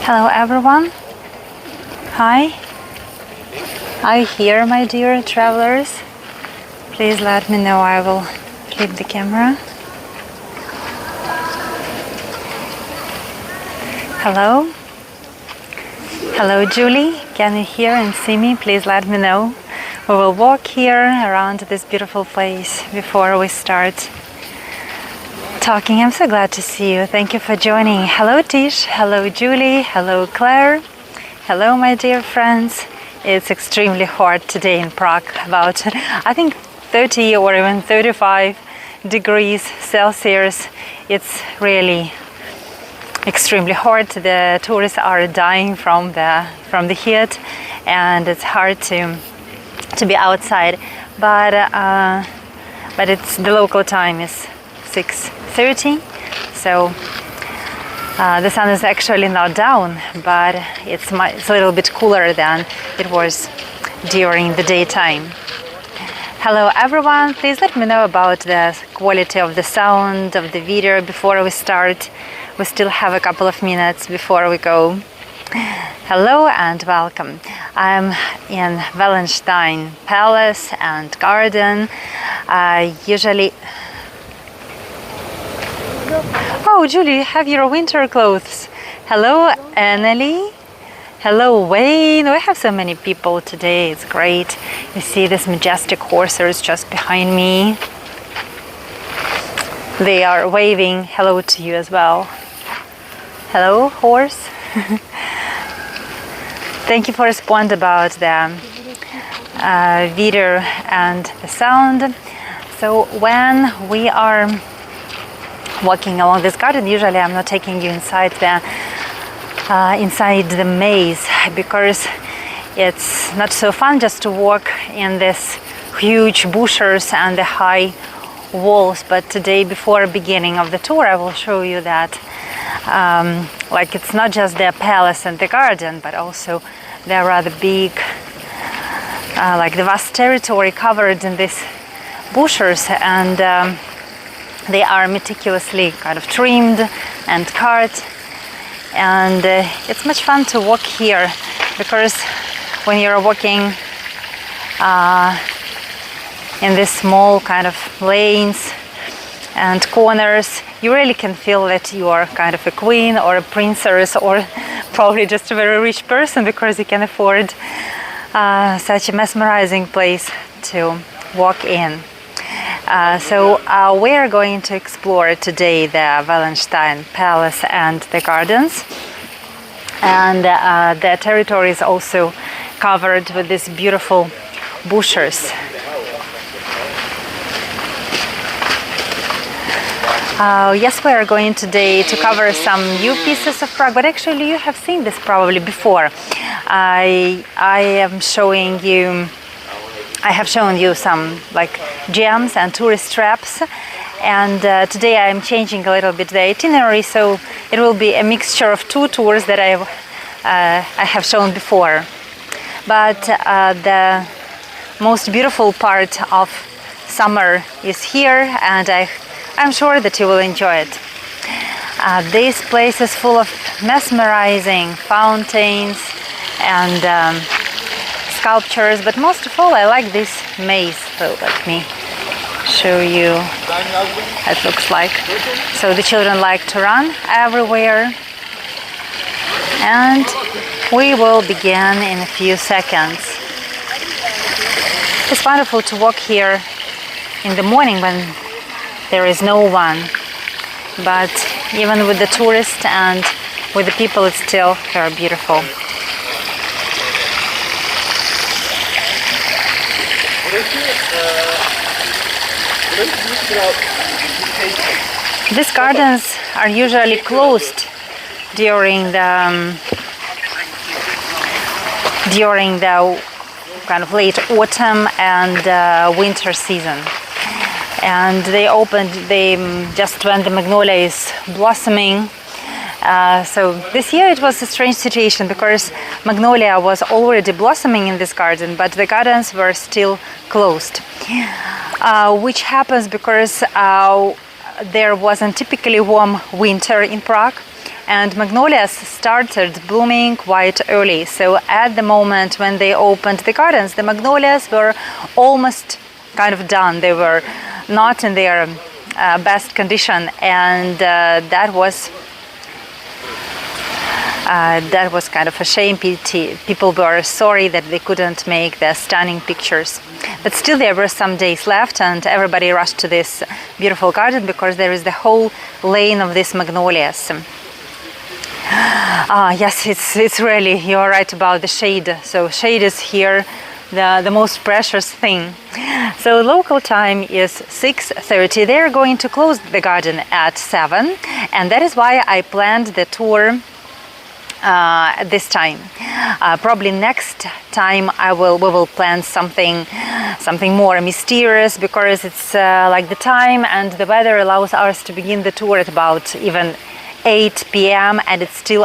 Hello everyone. Hi. Are you here, my dear travelers? Please let me know. I will flip the camera. Hello. Hello Julie. Can you hear and see me? Please let me know. We will walk here around this beautiful place before we start talking. I'm so glad to see you. Thank you for joining. Hello Tish. Hello Julie. Hello Claire. Hello my dear friends. It's extremely hot today in Prague. About I think 30 or even 35 degrees Celsius. It's really extremely hot. The tourists are dying from the heat, and it's hard to be outside. But it's the local time is 6:30, so the sun is actually not down, but it's a little bit cooler than it was during the daytime. Hello everyone, please let me know about the quality of the sound of the video before we start. We still have a couple of minutes before we go. Hello and welcome. I'm in Wallenstein Palace and garden. Usually... Oh, Julie, you have your winter clothes. Hello, Annalie. Hello, Wayne. We have so many people today. It's great. You see these majestic horses just behind me. They are waving hello to you as well. Hello, horse. Thank you for responding about the video and the sound. So when we are walking along this garden, usually I'm not taking you inside the maze, because it's not so fun just to walk in this huge bushes and the high walls. But today, before beginning of the tour, I will show you that like it's not just the palace and the garden, but also they're rather big, like the vast territory covered in these bushes, and they are meticulously kind of trimmed and cut, and it's much fun to walk here, because when you're walking in these small kind of lanes and corners, you really can feel that you are kind of a queen or a princess, or probably just a very rich person, because you can afford such a mesmerizing place to walk in. So we are going to explore today the Valenstein Palace and the gardens, and the territory is also covered with these beautiful bushes. Yes, we are going today to cover some new pieces of Prague, but actually you have seen this probably before. I have shown you some like gems and tourist traps, and today I am changing a little bit the itinerary, so it will be a mixture of two tours that I have shown before. But the most beautiful part of summer is here, and I'm sure that you will enjoy it. This place is full of mesmerizing fountains and sculptures, but most of all I like this maze. So let me show you how it looks like. So the children like to run everywhere, and we will begin in a few seconds. It's wonderful to walk here in the morning when there is no one, but even with the tourists and with the people, it's still very beautiful. These gardens are usually closed during the kind of late autumn and winter season, and they opened just when the magnolia is blossoming. So this year it was a strange situation, because magnolia was already blossoming in this garden, but the gardens were still closed, which happens because there was a typically warm winter in Prague, and magnolias started blooming quite early. So at the moment when they opened the gardens, the magnolias were almost kind of done. They were not in their best condition, and that was kind of a shame. People were sorry that they couldn't make the stunning pictures. But still there were some days left, and everybody rushed to this beautiful garden because there is the whole lane of these magnolias. Yes, it's really, you're right about the shade. So shade is here the most precious thing. So local time is 6:30. They're going to close the garden at 7, and that is why I planned the tour this time. Probably next time we will plan something more mysterious, because it's like the time and the weather allows us to begin the tour at about even 8 p.m. and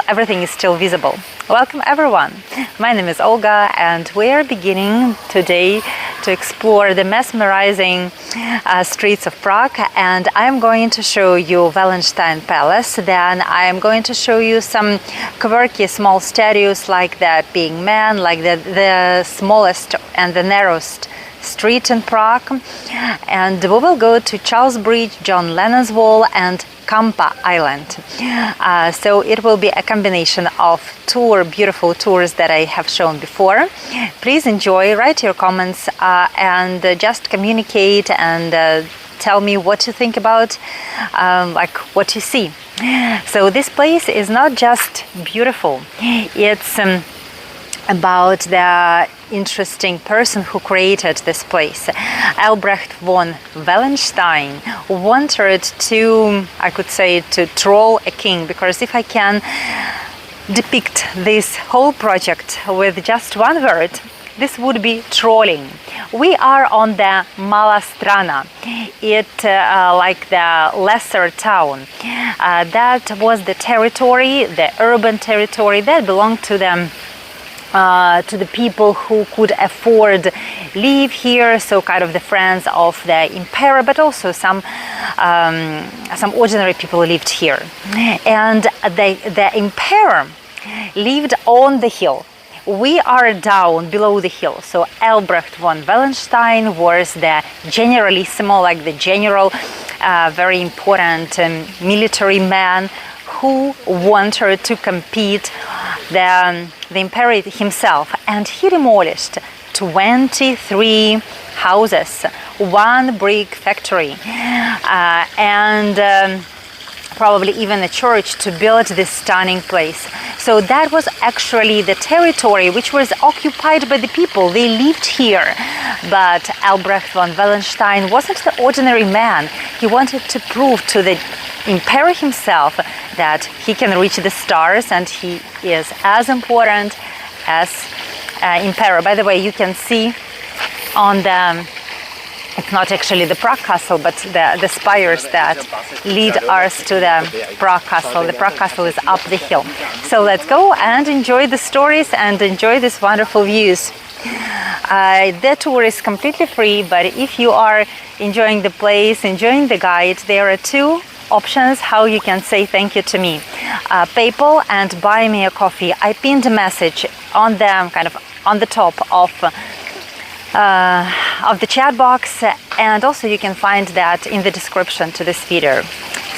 everything is still visible. Welcome everyone. My name is Olga, and we are beginning today to explore the mesmerizing streets of Prague, and I'm going to show you Wallenstein Palace. Then I am going to show you some quirky small statues, like the Being Man, like the smallest and the narrowest street in Prague, and we will go to Charles Bridge, John Lennon's Wall, and Kampa Island. So it will be a combination of beautiful tours that I have shown before. Please enjoy, write your comments, and just communicate and tell me what you think about like what you see. So this place is not just beautiful, it's about the interesting person who created this place. Albrecht von Wallenstein wanted to, I could say, to troll a king, because if I can depict this whole project with just one word, this would be trolling. We are on the Mala Strana, like the lesser town. That was the territory, the urban territory that belonged to the people who could afford live here, so kind of the friends of the emperor, but also some ordinary people lived here. And the emperor lived on the hill. We are down below the hill. So Albrecht von Wallenstein was the generalissimo, like the general, very important military man who wanted to compete the emperor himself, and he demolished 23 houses, one brick factory, and probably even a church to build this stunning place. So that was actually the territory which was occupied by the people. They lived here. But Albrecht von Wallenstein wasn't the ordinary man. He wanted to prove to the emperor himself that he can reach the stars, and he is as important as emperor. By the way, you can see on the, it's not actually the Prague castle, but the spires that lead us to the Prague castle. The Prague castle is up the hill. So let's go and enjoy the stories and enjoy these wonderful views. The tour is completely free, but if you are enjoying the place, enjoying the guide, there are two options how you can say thank you to me: PayPal and buy me a coffee. I pinned a message on the kind of on the top of the chat box, and also you can find that in the description to this video.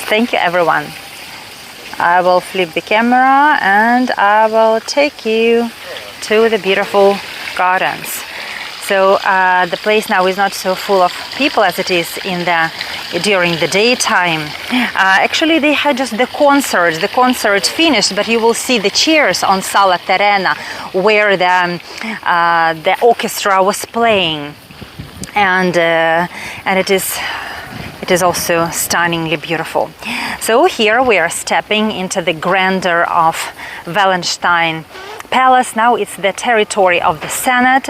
Thank you everyone. I will flip the camera and I will take you to the beautiful gardens. So the place now is not so full of people as it is during the daytime. Actually, they had just the concert. The concert finished, but you will see the chairs on Sala Terena where the orchestra was playing, and it is also stunningly beautiful. So here we are stepping into the grandeur of Valenstein Palace. Now it's the territory of the Senate.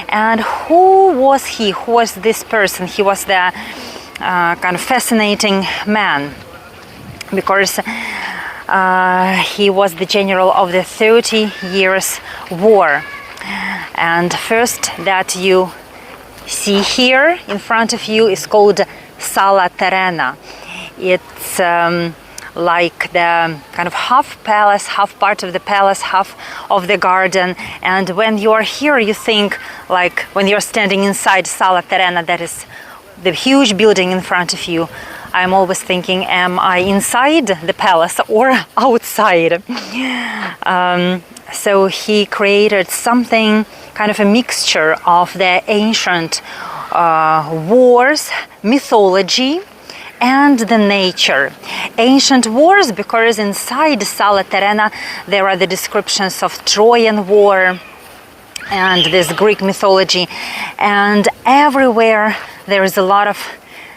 And who was he? Who was this person? He was the kind of fascinating man, because he was the general of the 30 Years' War. And first that you see here in front of you is called Sala Terena. It's like the kind of half palace, half part of the palace, half of the garden. And when you are here, you think like when you're standing inside Sala Terena, that is the huge building in front of you. I'm always thinking, am I inside the palace or outside? So he created something, kind of a mixture of the ancient wars, mythology, and the nature. Ancient wars, because inside Sala Terena there are the descriptions of Trojan War and this Greek mythology, and everywhere there is a lot of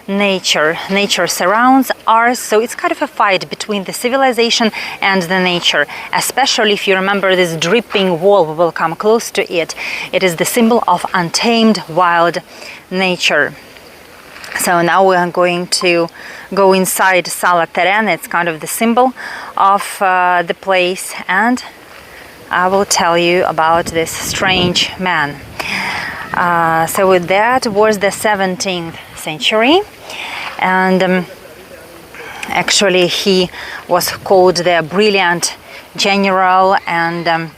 nature. Nature surrounds ours, so it's kind of a fight between the civilization and the nature. Especially if you remember this dripping wall, we will come close to it. It is the symbol of untamed wild nature. So now we are going to go inside Sala Terena. It's kind of the symbol of the place, and I will tell you about this strange man. So that was the 17th century, and actually he was called the brilliant general, and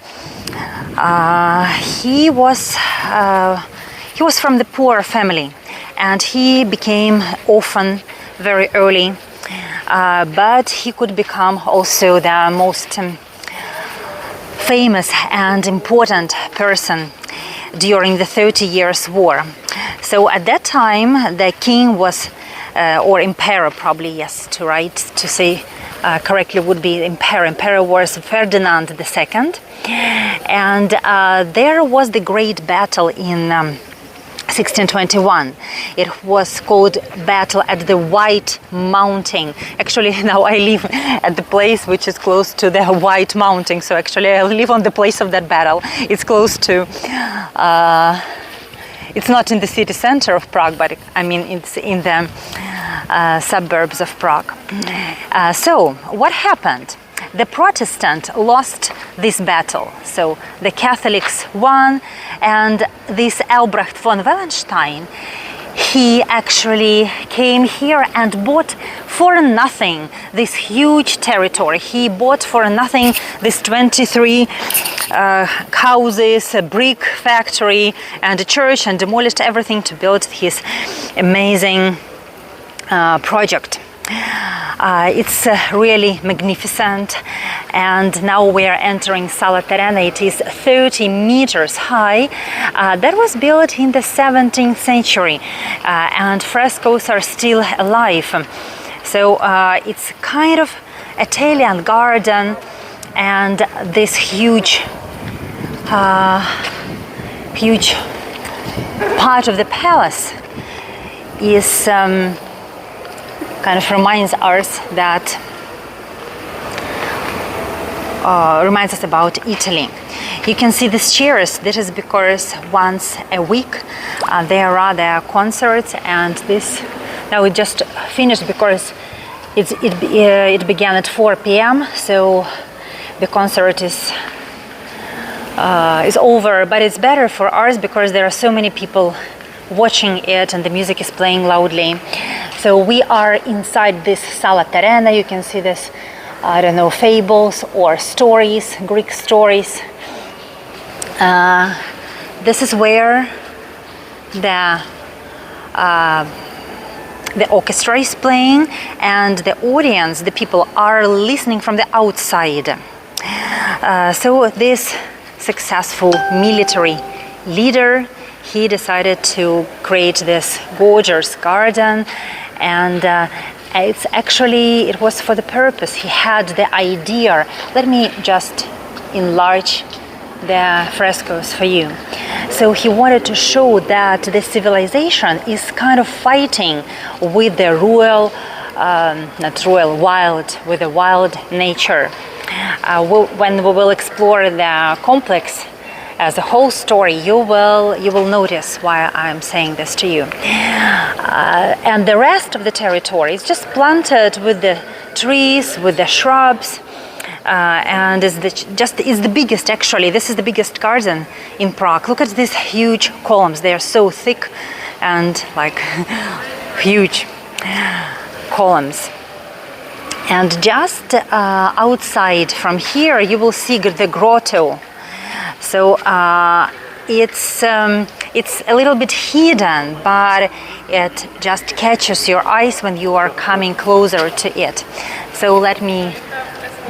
he was from the poor family, and he became orphan very early, but he could become also the most famous and important person during the 30 Years' War. So at that time the king was, or emperor probably, yes, to say correctly would be emperor. Emperor was Ferdinand II, and there was the great battle in 1621. It was called Battle at the White Mountain. Actually, now I live at the place which is close to the White Mountain. So actually, I live on the place of that battle. It's close to. It's not in the city center of Prague, but I mean it's in the suburbs of Prague. So what happened? The Protestant lost this battle, so the Catholics won, and this Albrecht von Wallenstein, he actually came here and bought for nothing this huge territory. He bought for nothing this 23 houses, a brick factory and a church, and demolished everything to build his amazing project. It's really magnificent, and now we are entering Sala Terena. It is 30 meters high. That was built in the 17th century, and frescoes are still alive. So it's kind of Italian garden, and this huge part of the palace is kind of reminds us about Italy. You can see these chairs. This is because once a week there are the concerts, and this now it just finished because it began at 4 p.m. So the concert is over, but it's better for us because there are so many people watching it and the music is playing loudly. So we are inside this Sala Terena. You can see this, I don't know, fables or stories, Greek stories. This is where the orchestra is playing, and the audience, the people, are listening from the outside. So this successful military leader, he decided to create this gorgeous garden, and it was for the purpose. He had the idea. Let me just enlarge the frescoes for you. So he wanted to show that the civilization is kind of fighting with the with the wild nature. When we will explore the complex as a whole story, you will notice why I'm saying this to you. And the rest of the territory is just planted with the trees, with the shrubs, and is the biggest. Actually, this is the biggest garden in Prague. Look at these huge columns. They are so thick and like huge columns. And just outside from here, you will see the grotto. So it's a little bit hidden, but it just catches your eyes when you are coming closer to it. So let me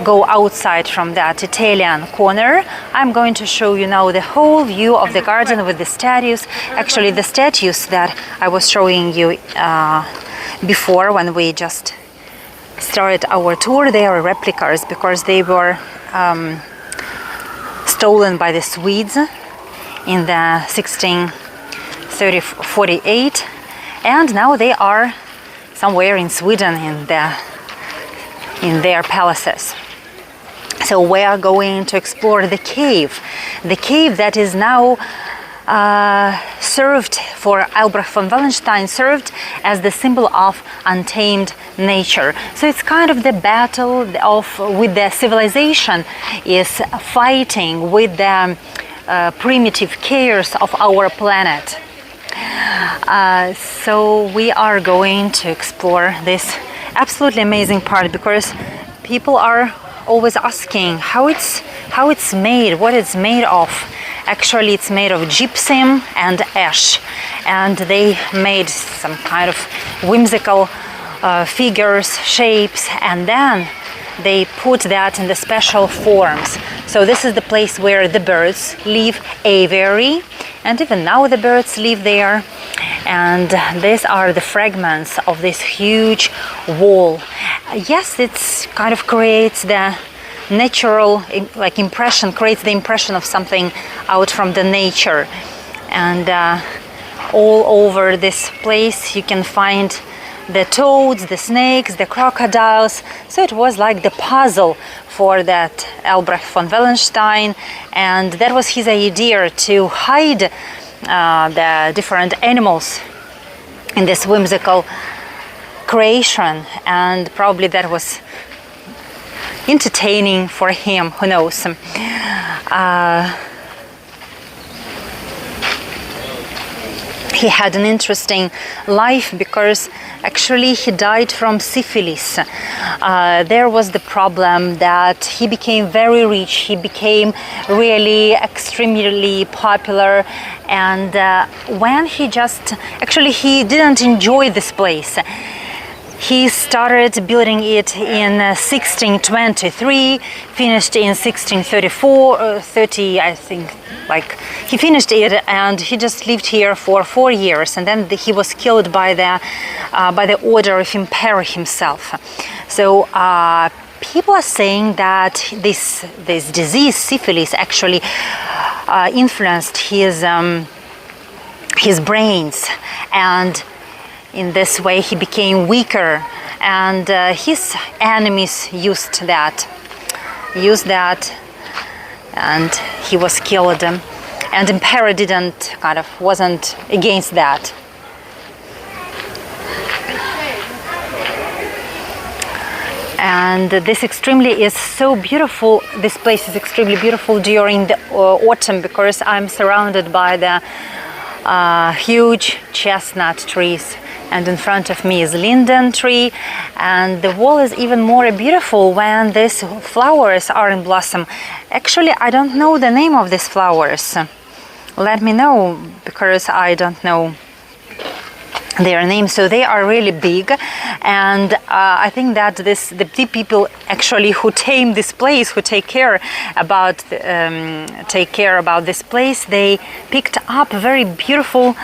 go outside from that Italian corner. I'm going to show you now the whole view of the garden with the statues. Actually, the statues that I was showing you before when we just started our tour, they are replicas because they were stolen by the Swedes in the 1648, and now they are somewhere in Sweden in their palaces. So we are going to explore the cave that is now served for Albrecht von Wallenstein, served as the symbol of untamed nature. So it's kind of the battle with the civilization is fighting with the primitive chaos of our planet. So we are going to explore this absolutely amazing part, because people are always asking how it's made, what it's made of. Actually, it's made of gypsum and ash, and they made some kind of whimsical figures, shapes, and then they put that in the special forms. So this is the place where the birds live, aviary, and even now the birds live there. And these are the fragments of this huge wall. Yes, it's kind of creates the natural impression, creates the impression of something out from the nature. And all over this place you can find the toads, the snakes, the crocodiles. So it was like the puzzle for that Albrecht von Wallenstein, and that was his idea, to hide the different animals in this whimsical creation, and probably that was entertaining for him, who knows. He had an interesting life because actually he died from syphilis. There was the problem that he became very rich, he became really extremely popular, and when he didn't enjoy this place. He started building it in 1623, finished in 1634, 30, I think. He finished it, and he just lived here for 4 years, and then he was killed by the order of emperor himself. So people are saying that this disease, syphilis, actually influenced his brains, and in this way he became weaker, and his enemies used that, and he was killed. And emperor wasn't against that. And this is so beautiful. This place is extremely beautiful during the autumn, because I'm surrounded by the huge chestnut trees, and in front of me is linden tree, and the wall is even more beautiful when these flowers are in blossom. Actually, I don't know the name of these flowers. Let me know, because I don't know their name. So they are really big, and I think that the people actually who tame this place, who take care about this place, they picked up very beautiful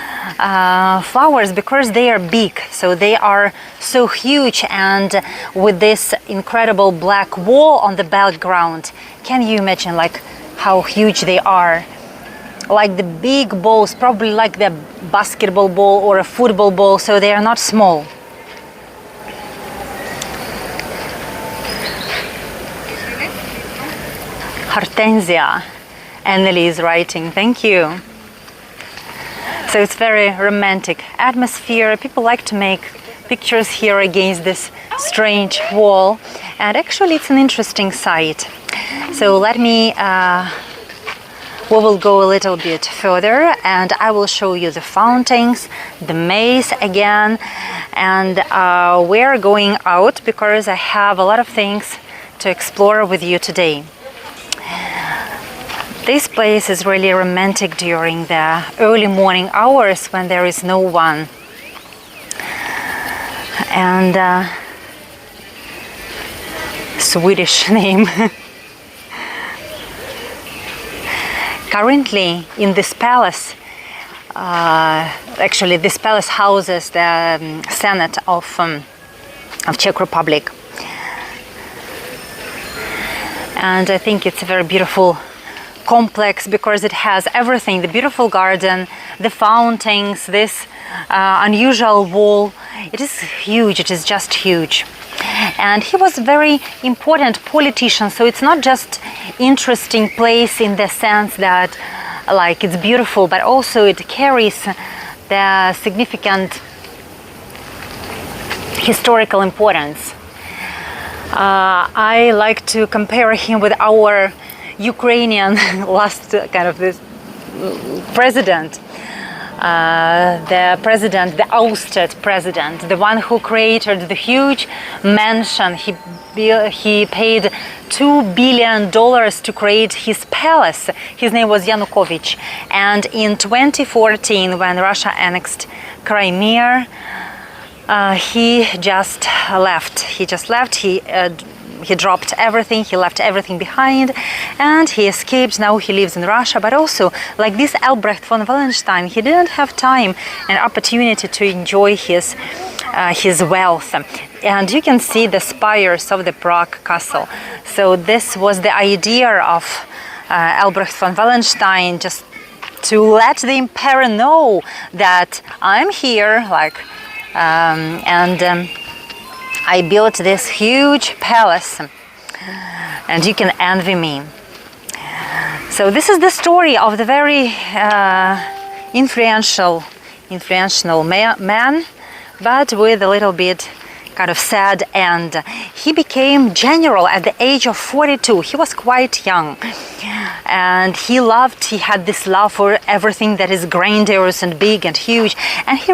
flowers because they are big. So they are so huge, and with this incredible black wall on the background, can you imagine how huge they are? Like the big balls, probably like the basketball ball or a football ball, so they are not small. Hortensia, Anneli is writing, thank you. So it's very romantic atmosphere. People like to make pictures here against this strange wall, and actually it's an interesting sight. So let me we will go a little bit further and I will show you the fountains, the maze again, and we're going out because I have a lot of things to explore with you today. This place is really romantic during the early morning hours when there is no one. And Swedish name. Currently in this palace, actually this palace houses the Senate of Czech Republic. And I think it's a very beautiful complex because it has everything, the beautiful garden, the fountains, this unusual wall. It is huge, it is just huge. And he was a very important politician, so it's not just interesting place in the sense that like it's beautiful, but also it carries the significant historical importance. I like to compare him with our Ukrainian last kind of this president. The ousted president, the one who created the huge mansion. He paid $2 billion to create his palace. His name was Yanukovych. And in 2014, when Russia annexed Crimea, he just left. He dropped everything, he left everything behind, and he escaped. Now he lives in Russia. But also, like this Albrecht von Wallenstein, he didn't have time and opportunity to enjoy his wealth. And you can see the spires of the Prague castle. So this was the idea of Albrecht von Wallenstein, just to let the emperor know that I'm here, I built this huge palace and you can envy me. So this is the story of the very influential man, but with a little bit kind of sad end. He became general at the age of 42. He was quite young, and he had this love for everything that is grandiose and big and huge, and he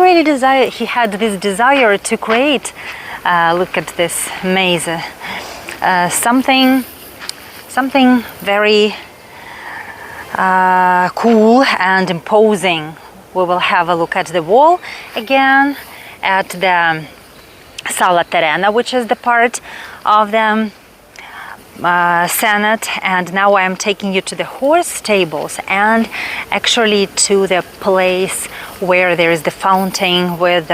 had this desire to create, look at this maze, something very cool and imposing. We will have a look at the wall again, at the Sala Terena, which is the part of the Senate, and now I am taking you to the horse stables and actually to the place where there is the fountain with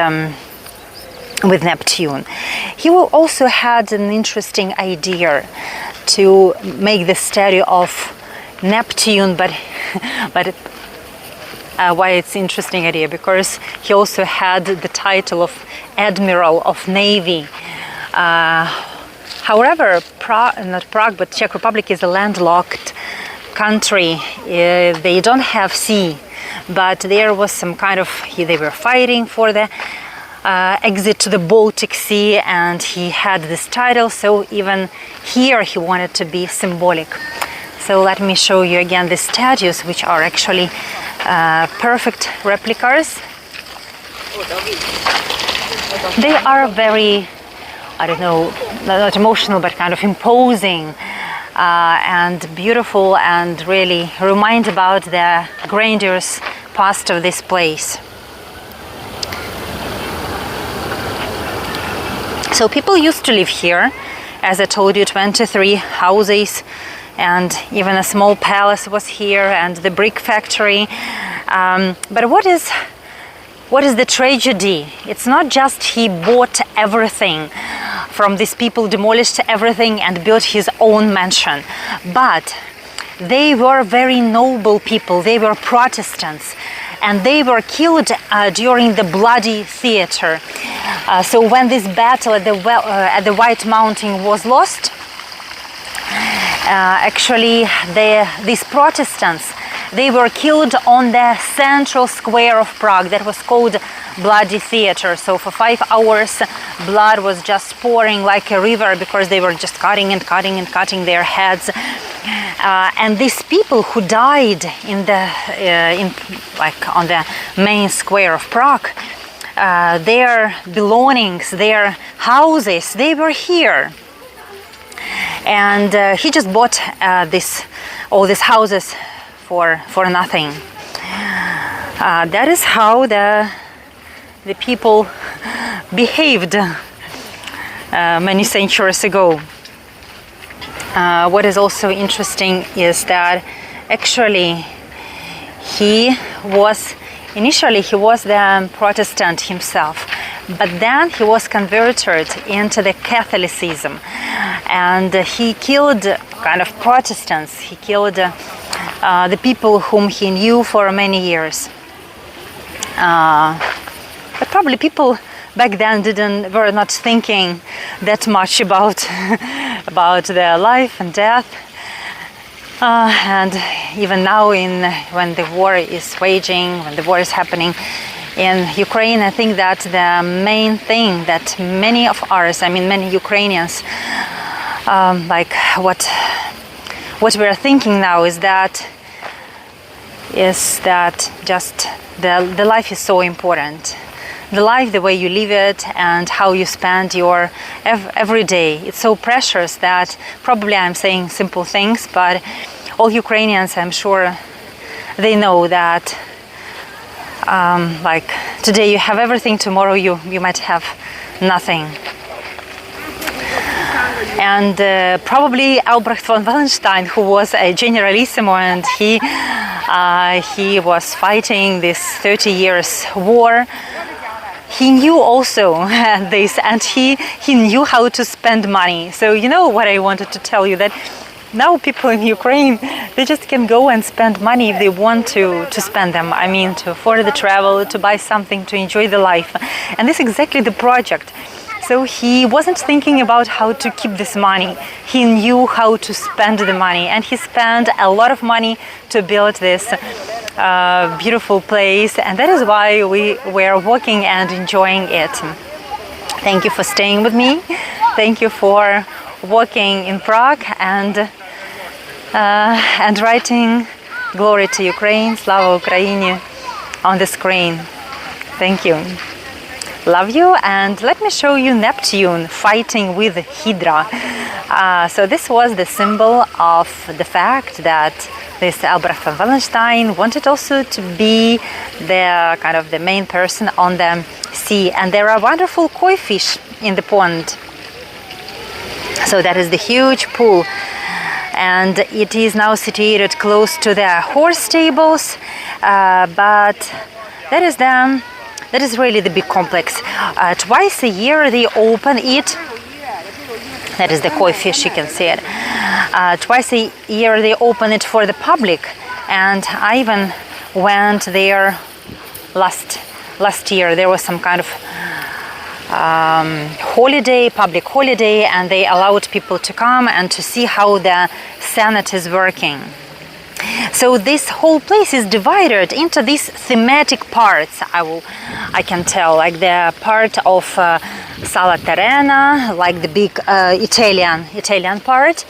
Neptune. He also had an interesting idea to make the statue of Neptune, but why it's interesting idea, because he also had the title of Admiral of Navy. However, not Prague, but Czech Republic is a landlocked country. They don't have sea, but there was some kind of, they were fighting for the exit to the Baltic Sea, and he had this title, so even here he wanted to be symbolic. So let me show you again the statues, which are actually perfect replicas. They are very, I don't know, not emotional, but kind of imposing and beautiful, and really remind about the grandiose past of this place. So people used to live here, as I told you, 23 houses, and even a small palace was here, and the brick factory. But what is the tragedy? It's not just he bought everything from these people, demolished everything and built his own mansion, but they were very noble people. They were Protestants, and they were killed during the bloody theater. So when this battle at the White Mountain was lost, actually these Protestants, they were killed on the central square of Prague that was called Bloody Theater. So for 5 hours blood was just pouring like a river, because they were just cutting and cutting and cutting their heads. And these people who died in the like on the main square of Prague, their belongings, their houses, they were here. And he just bought all these houses for nothing. That is how the people behaved many centuries ago. What is also interesting is that actually initially he was the Protestant himself, but then he was converted into the Catholicism, and he killed kind of Protestants. He killed the people whom he knew for many years. But probably people back then were not thinking that much about their life and death. And even now, when the war is waging, when the war is happening in Ukraine, I think that the main thing that many Ukrainians, like what we are thinking now is that just the life is so important. The life, the way you live it, and how you spend your every day. It's so precious that probably I'm saying simple things, but all Ukrainians, I'm sure, they know that like today you have everything, tomorrow you might have nothing. And probably Albrecht von Wallenstein, who was a generalissimo, and he was fighting this 30 years war. He knew also this, and he knew how to spend money. So you know what I wanted to tell you, that now people in Ukraine, they just can go and spend money if they want to spend them. I mean, to afford the travel, to buy something, to enjoy the life. And this is exactly the project. So he wasn't thinking about how to keep this money. He knew how to spend the money, and he spent a lot of money to build this beautiful place, and that is why we were walking and enjoying it. Thank you for staying with me. Thank you for walking in Prague and writing "Glory to Ukraine, Slava Ukraini" on the screen. Thank you. Love you, and let me show you Neptune fighting with Hydra. So this was the symbol of the fact that this Albrecht von Wallenstein wanted also to be the kind of the main person on the sea, and there are wonderful koi fish in the pond. So that is the huge pool, and it is now situated close to the horse stables, but that is really the big complex. Twice a year they open it. That is the koi fish, you can see it. Twice a year they open it for the public, and I even went there last year. There was some kind of public holiday, and they allowed people to come and to see how the Senate is working. So this whole place is divided into these thematic parts. I can tell, like the part of Sala Terrena, like the big Italian part,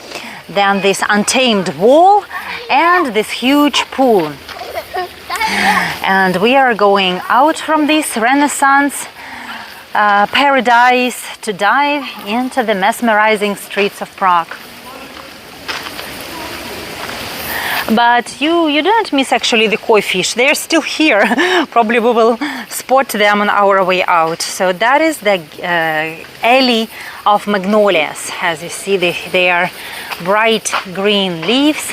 then this untamed wall, and this huge pool. And we are going out from this Renaissance paradise to dive into the mesmerizing streets of Prague. But you don't miss actually the koi fish. They're still here. Probably we will spot them on our way out. So that is the alley of magnolias. As you see, they are bright green leaves.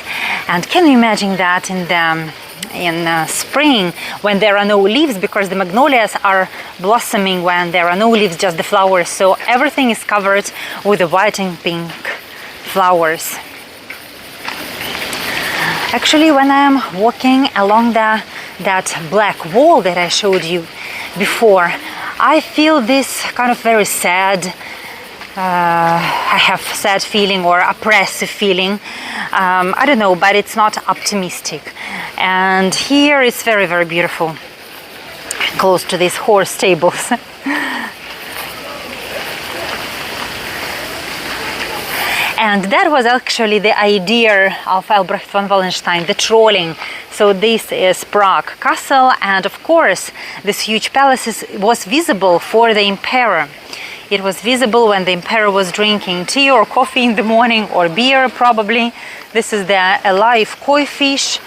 And can you imagine that in spring, when there are no leaves, because the magnolias are blossoming when there are no leaves, just the flowers. So everything is covered with the white and pink flowers. Actually, when I'm walking along that black wall that I showed you before, I feel this kind of very sad, I have sad feeling or oppressive feeling. I don't know, but it's not optimistic. And here it's very, very beautiful, close to these horse stables. And that was actually the idea of Albrecht von Wallenstein, the trolling. So this is Prague castle, and of course this huge palace was visible for the emperor. It was visible when the emperor was drinking tea or coffee in the morning, or beer probably. This is the alive koi fish.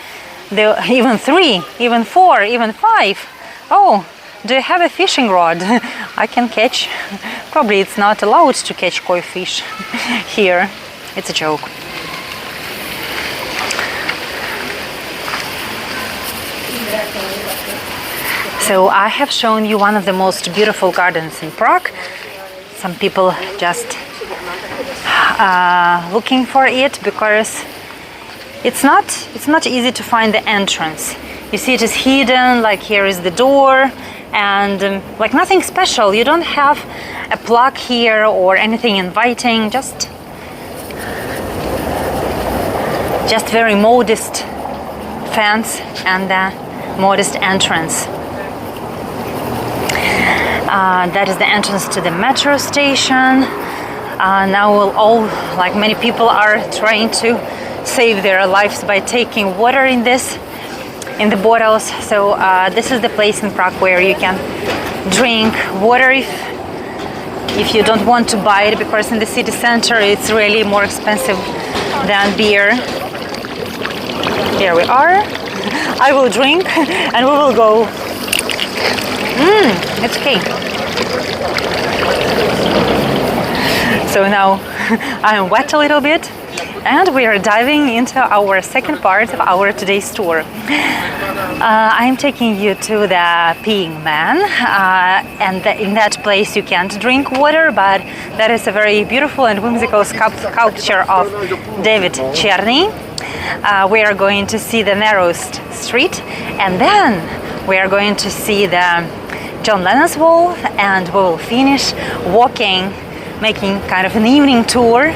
Even 3, even 4, even 5. Oh, do you have a fishing rod? I can catch. Probably it's not allowed to catch koi fish here. It's a joke. So I have shown you one of the most beautiful gardens in Prague. Some people just looking for it because it's not easy to find the entrance. You see, it is hidden, like here is the door, and like nothing special. You don't have a plaque here or anything inviting, just very modest fence and a modest entrance. That is the entrance to the metro station. Now like many people are trying to save their lives by taking water in the bottles. So this is the place in Prague where you can drink water if you don't want to buy it, because in the city center it's really more expensive than beer. Here we are. I will drink and we will go. It's okay. So now I am wet a little bit, and we are diving into our second part of our today's tour. I'm taking you to the Peeing Man, and in that place you can't drink water, but that is a very beautiful and whimsical sculpture of David Czerny. We are going to see the Narrowest street, and then we are going to see the John Lennon's wall, and we will finish walking, making kind of an evening tour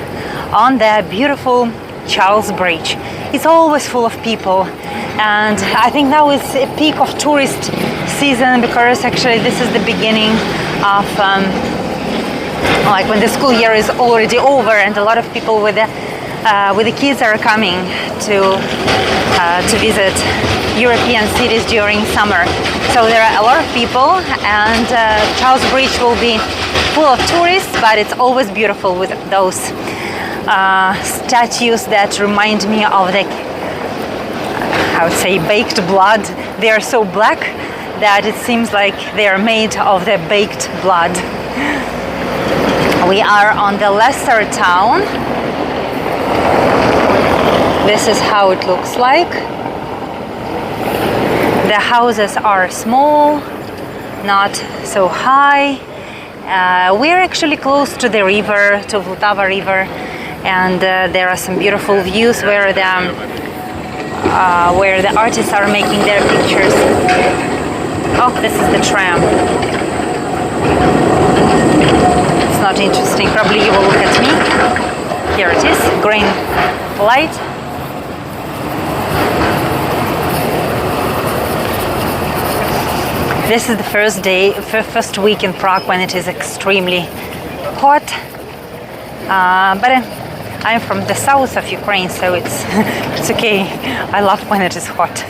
on the beautiful Charles Bridge. It's always full of people, and I think now is a peak of tourist season, because actually this is the beginning of like when the school year is already over, and a lot of people with the kids are coming to visit European cities during summer. So there are a lot of people, and Charles Bridge will be full of tourists, but it's always beautiful with those statues that remind me of the, I would say, baked blood. They are so black that it seems like they are made of the baked blood. We are on the lesser town. This is how it looks like. The houses are small, not so high. We're actually close to the river, to Vltava river, and there are some beautiful views where the artists are making their pictures. Oh, this is the tram. It's not interesting. Probably you will look at me. Here it is, green light. This is the first week in Prague when it is extremely hot. But I'm from the south of Ukraine, so it's okay. I love when it is hot.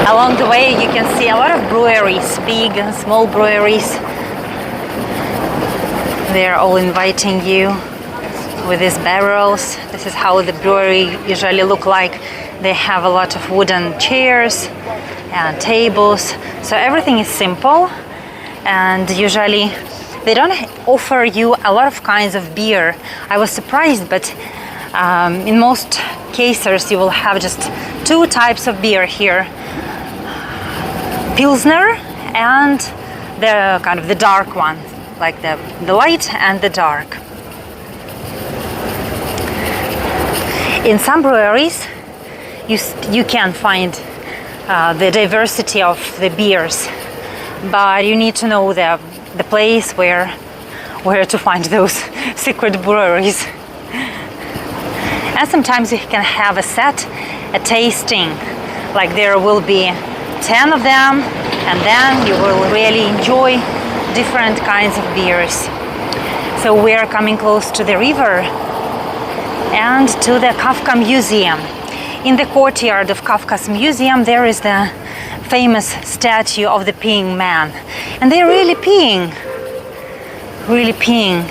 Along the way you can see a lot of breweries, big and small breweries. They're all inviting you with these barrels. This is how the brewery usually look like. They have a lot of wooden chairs and tables, so everything is simple, and usually they don't offer you a lot of kinds of beer. I was surprised, but in most cases you will have just 2 types of beer here: Pilsner and the kind of the dark one, like the light and the dark. In some breweries you can find the diversity of the beers, but you need to know the place where to find those secret breweries. And sometimes you can have a tasting, like there will be 10 of them, and then you will really enjoy different kinds of beers. So we are coming close to the river and to the Kafka Museum. In the courtyard of Kafka's museum there is the famous statue of the peeing man. And they're really peeing. Really peeing.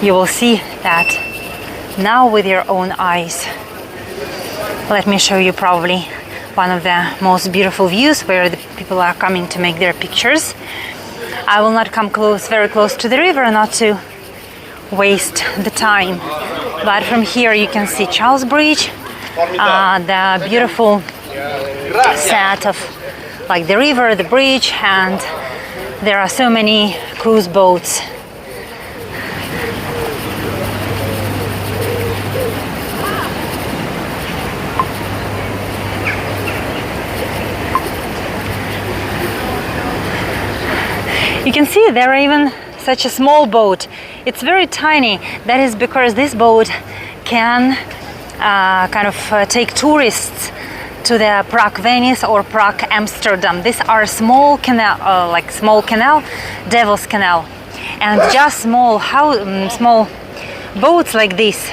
You will see that now with your own eyes. Let me show you probably one of the most beautiful views where the people are coming to make their pictures. I will not come very close to the river, not to waste the time. But from here you can see Charles Bridge, the beautiful set of like the river, the bridge, and there are so many cruise boats. You can see there are even such a small boat. It's very tiny. That is because this boat can take tourists to the Prague Venice or Prague Amsterdam. These are small canal, like small canal, Devil's Canal, and just small boats like this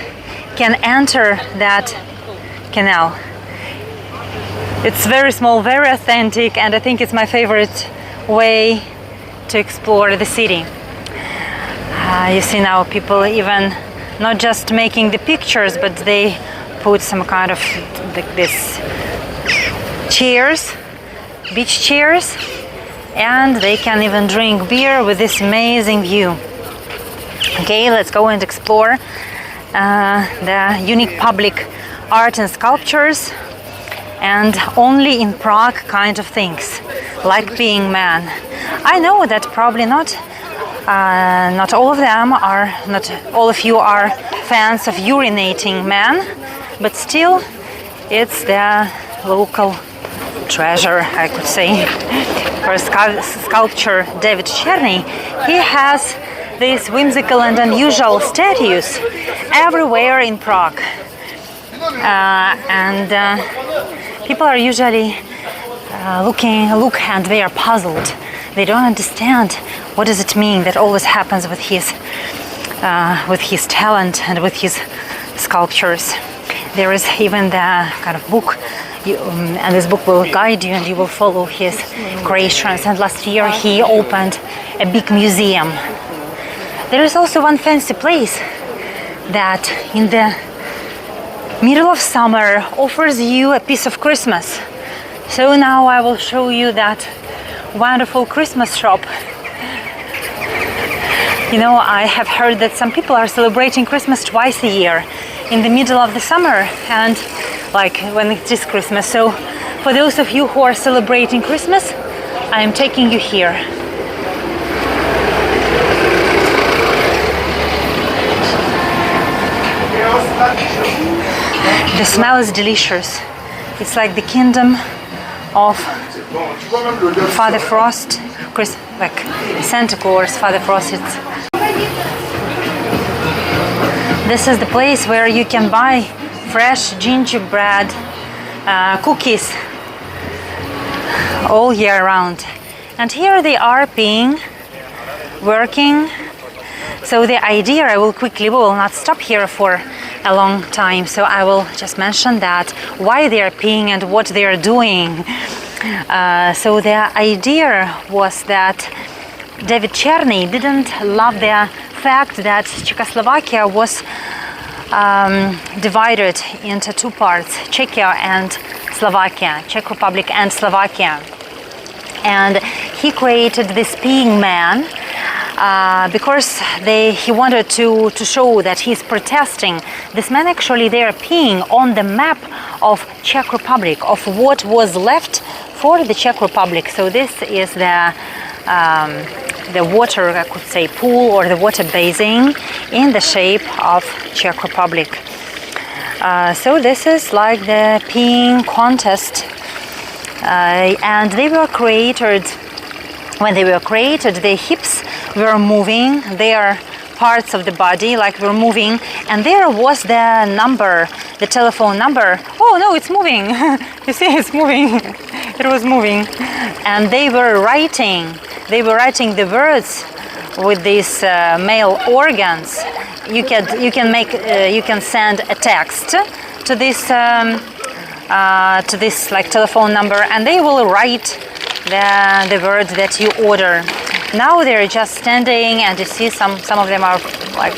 can enter that canal. It's very small, very authentic, and I think it's my favorite way to explore the city. You see now people even not just making the pictures, but they put some kind of like this chairs, beach chairs, and they can even drink beer with this amazing view. Okay, let's go and explore the unique public art and sculptures, and only in Prague kind of things, like being man. I know that probably not all of them are, not all of you are fans of urinating man, but still it's the local treasure, I could say. For sculptor David Cherny, he has these whimsical and unusual statues everywhere in Prague, and people are usually look and they are puzzled. They don't understand what does it mean that always happens with his talent and with his sculptures. There is even the kind of book, and this book will guide you and you will follow his creations. And last year he opened a big museum. There is also one fancy place that in the middle of summer offers you a piece of Christmas. So now I will show you that wonderful Christmas shop. You know, I have heard that some people are celebrating Christmas twice a year, in the middle of the summer and like when it is Christmas. So for those of you who are celebrating Christmas, I am taking you here. The smell is delicious. It's like the kingdom of Father Frost, like Santa Claus, Father Frost. This is the place where you can buy fresh gingerbread cookies all year round. And here they are working. So the idea, we will not stop here for a long time, so I will just mention that why they are peeing and what they are doing. So the idea was that David Cherny didn't love the fact that Czechoslovakia was divided into two parts, Czechia and Slovakia, Czech Republic and Slovakia. And he created this peeing man because he wanted to show that he's protesting. This man actually they're peeing on the map of Czech Republic, of what was left for the Czech Republic. So this is the water, I could say, pool or the water basin in the shape of Czech Republic. So this is like the peeing contest, and they were created. When they were created, the hips were moving, their parts of the body were moving, and there was the number, the telephone number. Oh no, it's moving. You see, it's moving. It was moving. And they were writing they were writing the words with these male organs. You can send a text to this like telephone number, and they will write the words that you order. Now they're just standing, and you see some of them are like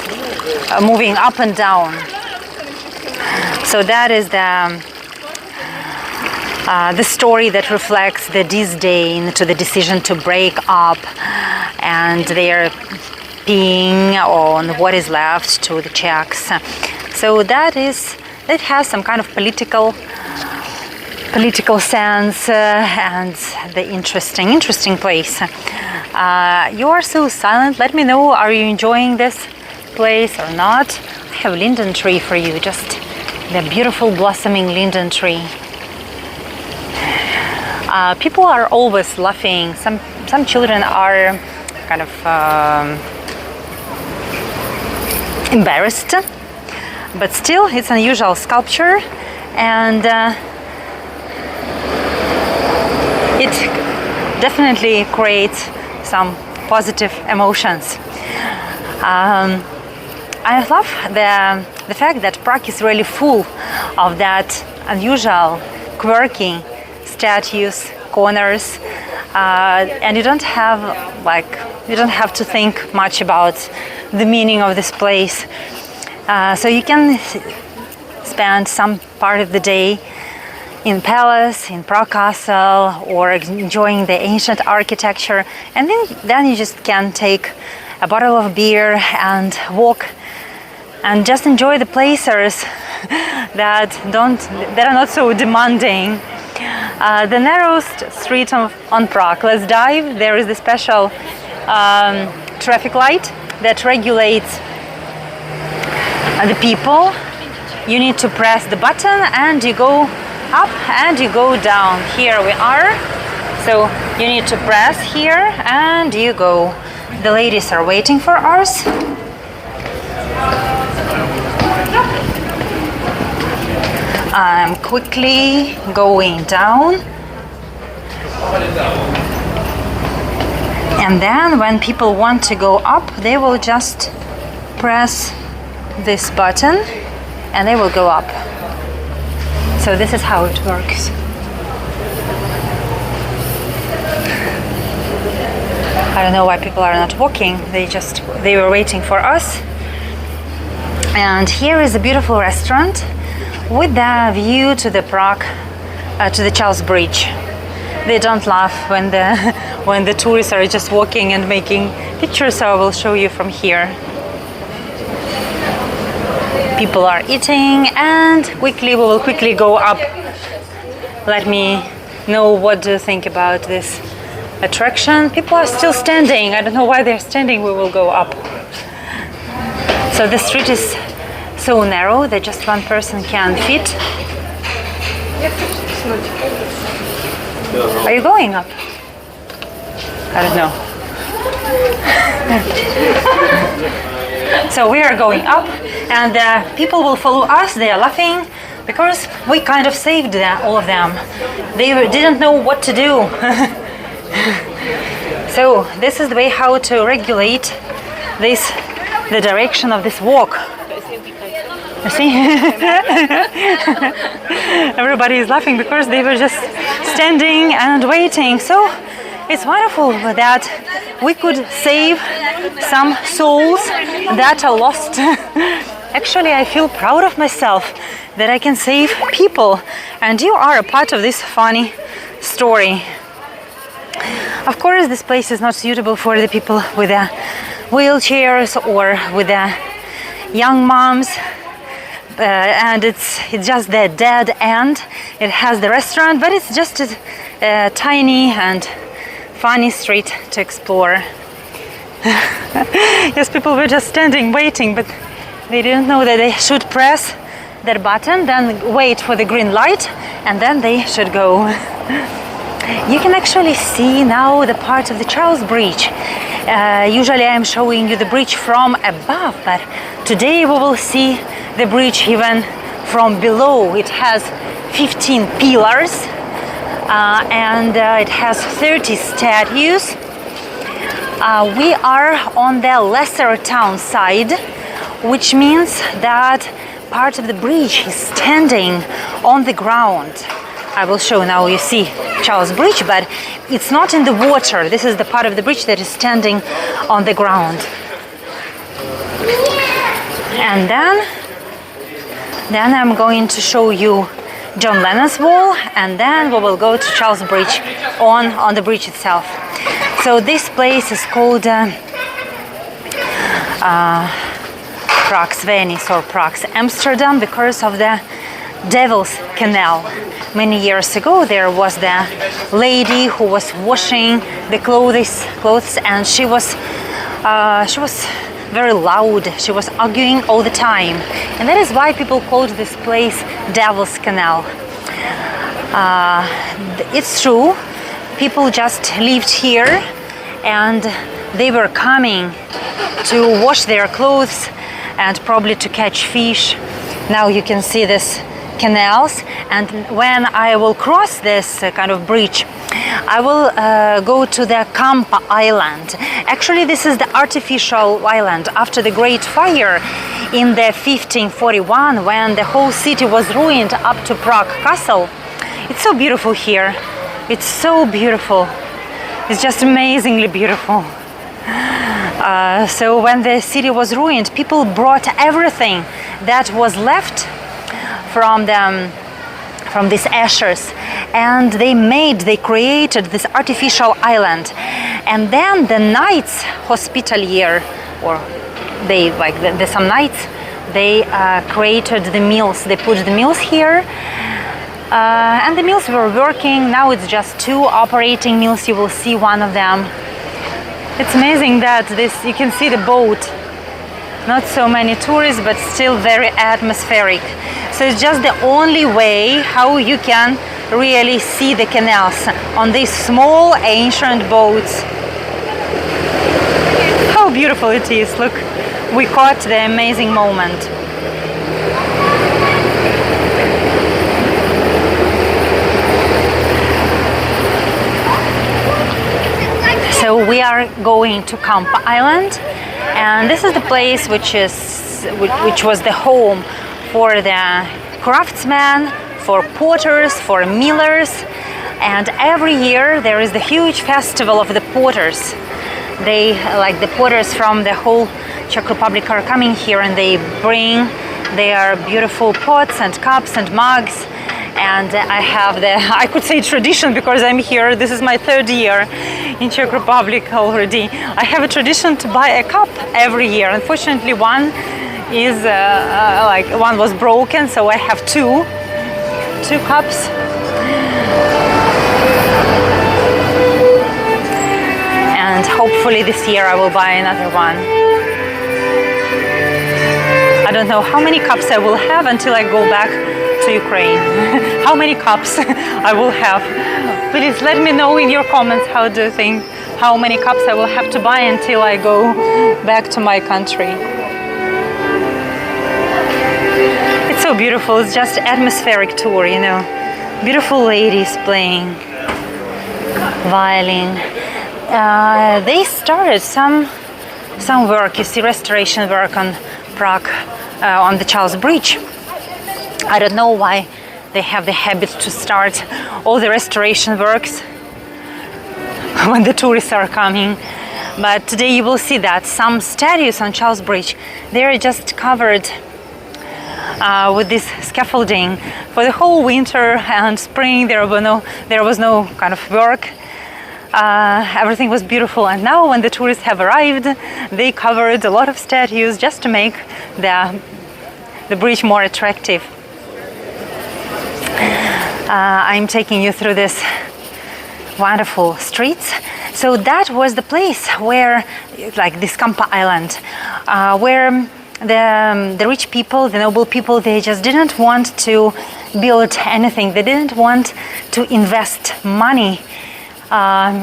moving up and down. So that is the story that reflects the disdain to the decision to break up, and they're peeing on what is left to the Czechs. So it has some kind of political sense, and the interesting place. You are so silent. Let me know, are you enjoying this place or not? I have linden tree for you, just the beautiful blossoming linden tree. People are always laughing. Some children are kind of embarrassed, but still it's an unusual sculpture, and it definitely creates some positive emotions. I love the fact that Prague is really full of that unusual, quirky statues, corners, and you don't have to think much about the meaning of this place. So you can spend some part of the day in Palace, in Prague Castle, or enjoying the ancient architecture, and then you just can take a bottle of beer and walk and just enjoy the places that are not so demanding. The narrowest street on Prague. Let's dive. There is the special traffic light that regulates the people. You need to press the button and you go up and you go down. Here we are. So you need to press here and you go. The ladies are waiting for us. I'm quickly going down, and then when people want to go up, they will just press this button and they will go up. So this is how it works. I don't know why people are not walking. They were waiting for us. And here is a beautiful restaurant with the view to the Prague, to the Charles Bridge. They don't laugh when the tourists are just walking and making pictures, so I will show you from here. People are eating, and we will quickly go up. Let me know what do you think about this attraction. People are still standing. I don't know why they're standing. We will go up. So the street is so narrow that just one person can fit. Are you going up? I don't know. So we are going up, and people will follow us. They are laughing because we kind of saved all of them. They didn't know what to do. So this is the way how to regulate the direction of this walk. You see? Everybody is laughing because they were just standing and waiting. So it's wonderful that we could save some souls that are lost. Actually, I feel proud of myself that I can save people, and you are a part of this funny story. Of course, this place is not suitable for the people with wheelchairs or with young moms. And it's just the dead end. It has the restaurant, but it's just a tiny and funny street to explore. Yes, people were just standing waiting, but they didn't know that they should press that button, then wait for the green light, and then they should go. You can actually see now the part of the Charles Bridge. Usually I'm showing you the bridge from above, but today we will see the bridge even from below. It has 15 pillars and it has 30 statues. We are on the lesser town side, which means that part of the bridge is standing on the ground. I will show now. You see Charles Bridge, but it's not in the water. This is the part of the bridge that is standing on the ground. And then I'm going to show you John Lennon's wall, and then we will go to Charles Bridge on the bridge itself. So this place is called Prague's Venice or Prague's Amsterdam because of the Devil's Canal. Many years ago there was the lady who was washing the clothes, and she was very loud. She was arguing all the time, and that is why people called this place Devil's Canal. It's true, people just lived here and they were coming to wash their clothes and probably to catch fish. Now you can see this canals, and when I will cross this kind of bridge, I will go to the Kampa Island. Actually, this is the artificial island after the Great Fire in the 1541, when the whole city was ruined up to Prague Castle. It's so beautiful here. It's so beautiful. It's just amazingly beautiful. So when the city was ruined, people brought everything that was left from these ashes, and they created this artificial island. And then the knights hospitalier, or some knights, they created the mills. They put the mills here, and the mills were working. Now it's just 2 operating mills. You will see one of them. It's amazing that you can see the boat. Not so many tourists, but still very atmospheric. So it's just the only way how you can really see the canals on these small ancient boats. How beautiful it is. Look, we caught the amazing moment. So we are going to Kampa Island, and this is the place which was the home for the craftsmen, for potters, for millers, and every year there is the huge festival of the potters. The potters from the whole Czech Republic are coming here, and they bring their beautiful pots and cups and mugs. And I have I could say tradition, because I'm here. This is my 3rd year in Czech Republic already. I have a tradition to buy a cup every year. Unfortunately, one was broken, so I have two cups. And hopefully this year I will buy another one. I don't know how many cups I will have until I go back to Ukraine. How many cups I will have. Please let me know in your comments how do you think how many cups I will have to buy until I go back to my country. It's so beautiful. It's just atmospheric tour, you know. Beautiful ladies playing violin. They started some work, you see, restoration work on Prague, on the Charles Bridge. I don't know why they have the habit to start all the restoration works when the tourists are coming. But today you will see that some statues on Charles Bridge, they are just covered with this scaffolding for the whole winter and spring. There was no kind of work. Everything was beautiful, and now when the tourists have arrived, they covered a lot of statues just to make the bridge more attractive. I'm taking you through this wonderful streets. So that was the place where, like this Kampa Island, where the rich people, the noble people, they just didn't want to build anything. They didn't want to invest money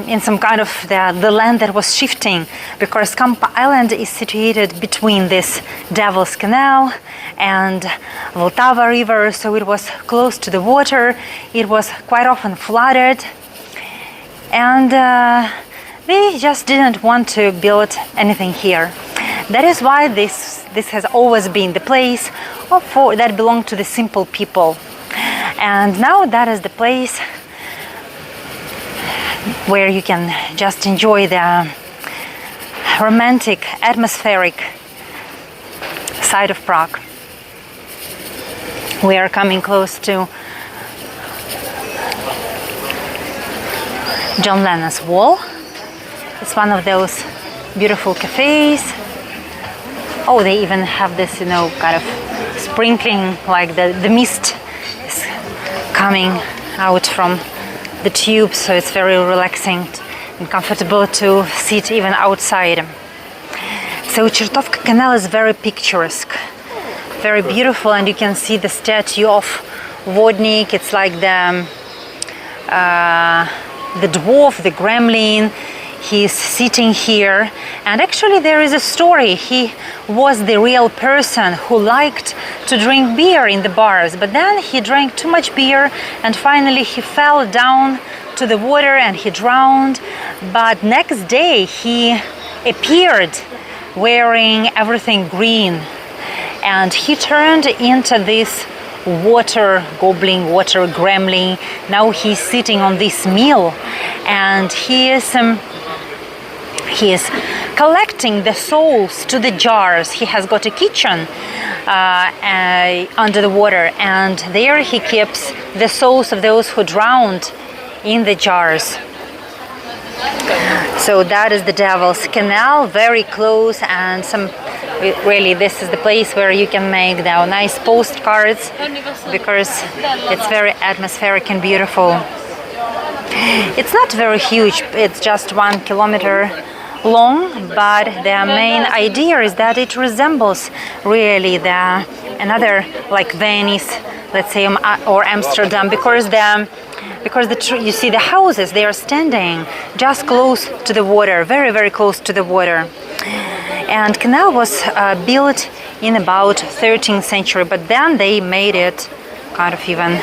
in some kind of the land that was shifting, because Kampa Island is situated between this Devil's Canal and Vltava River, so it was close to the water. It was quite often flooded, and they just didn't want to build anything here. That is why this has always been the place that belonged to the simple people. And now that is the place where you can just enjoy the romantic, atmospheric side of Prague. We are coming close to John Lennon's wall. It's one of those beautiful cafes. Oh, they even have this, kind of sprinkling, like the mist is coming out from the tube, so it's very relaxing and comfortable to sit even outside. So Chertovka Canal is very picturesque, very beautiful, and you can see the statue of Vodnik. It's like the dwarf, the gremlin. He's sitting here, and actually there is a story. He was the real person who liked to drink beer in the bars, but then he drank too much beer and finally he fell down to the water and he drowned. But next day he appeared wearing everything green, and he turned into this water goblin, water gremlin. Now he's sitting on this mill, and he is collecting the souls to the jars. He has got a kitchen under the water, and there he keeps the souls of those who drowned in the jars. So that is the Devil's Canal, very close, and really this is the place where you can make the nice postcards, because it's very atmospheric and beautiful. It's not very huge, it's just 1 kilometer long, but the main idea is that it resembles really another, like Venice, let's say, or Amsterdam, because you see the houses, they are standing just close to the water, very, very close to the water. And canal was built in about 13th century, but then they made it kind of even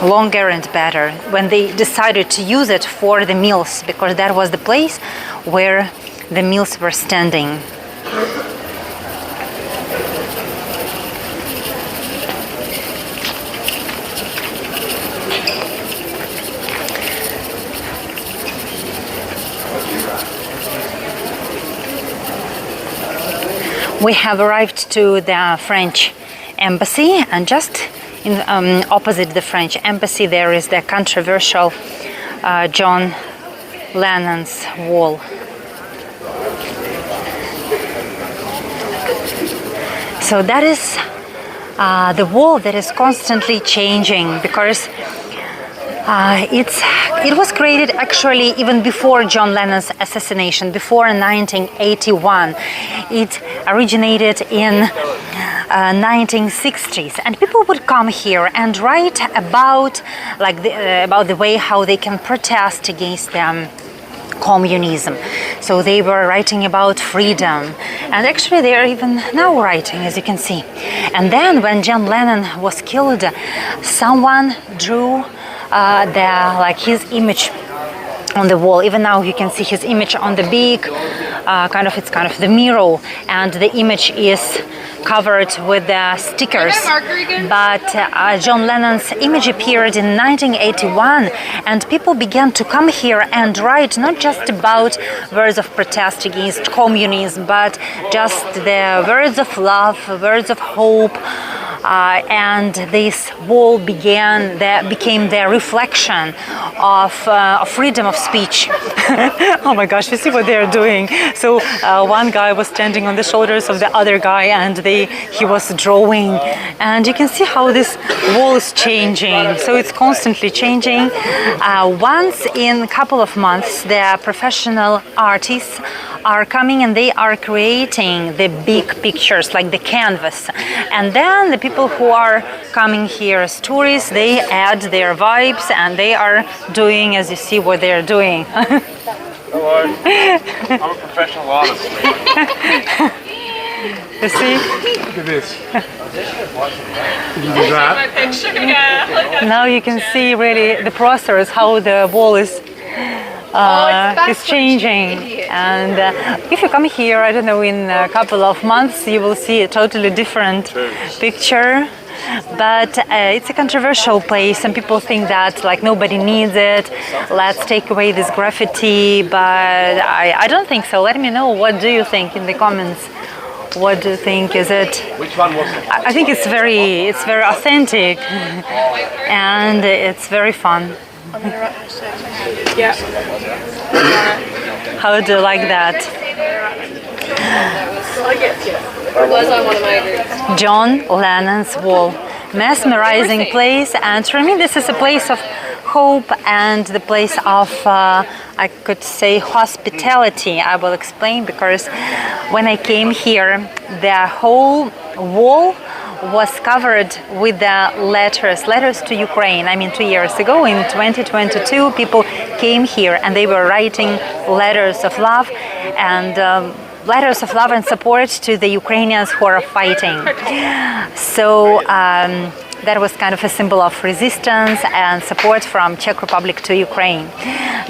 longer and better when they decided to use it for the mills, because that was the place where the mills were standing. We have arrived to the French embassy, and just opposite the French embassy there is the controversial John Lennon's wall. So that is the wall that is constantly changing, because it was created actually even before John Lennon's assassination, before 1981. It originated in 1960s, and people would come here and write about the way how they can protest against communism. So they were writing about freedom, and actually they are even now writing, as you can see. And then when John Lennon was killed, someone drew his image on the wall. Even now you can see his image on the big it's kind of the mural, and the image is covered with the stickers. But John Lennon's image appeared in 1981, and people began to come here and write not just about words of protest against communism, but just the words of love, words of hope. And this wall became the reflection of freedom of speech. Oh my gosh, you see what they're doing. So one guy was standing on the shoulders of the other guy, and he was drawing, and you can see how this wall is changing. So it's constantly changing. Once in a couple of months, the professional artists are coming and they are creating the big pictures, like the canvas, and then the people who are coming here as tourists, they add their vibes, and they are doing, as you see, what they are doing. Hello, I'm a professional artist. You see? Look at this. Can you do that? My picture, yeah. Now you can see really the process, how the wall is changing. And if you come here, I don't know, in a couple of months, you will see a totally different picture. But it's a controversial place. Some people think that like nobody needs it. Let's take away this graffiti. But I don't think so. Let me know, what do you think in the comments? What do you think? Is it? Which one was it? I think it's very authentic, and it's very fun. Yeah. How do you like that? It was on one of my groups. John Lennon's wall. Mesmerizing place, and for me this is a place of hope and the place of, I could say, hospitality. I will explain, because when I came here, the whole wall was covered with the letters to Ukraine. I mean, 2 years ago, in 2022, people came here and they were writing letters of love and support to the Ukrainians who are fighting. So that was kind of a symbol of resistance and support from Czech Republic to Ukraine.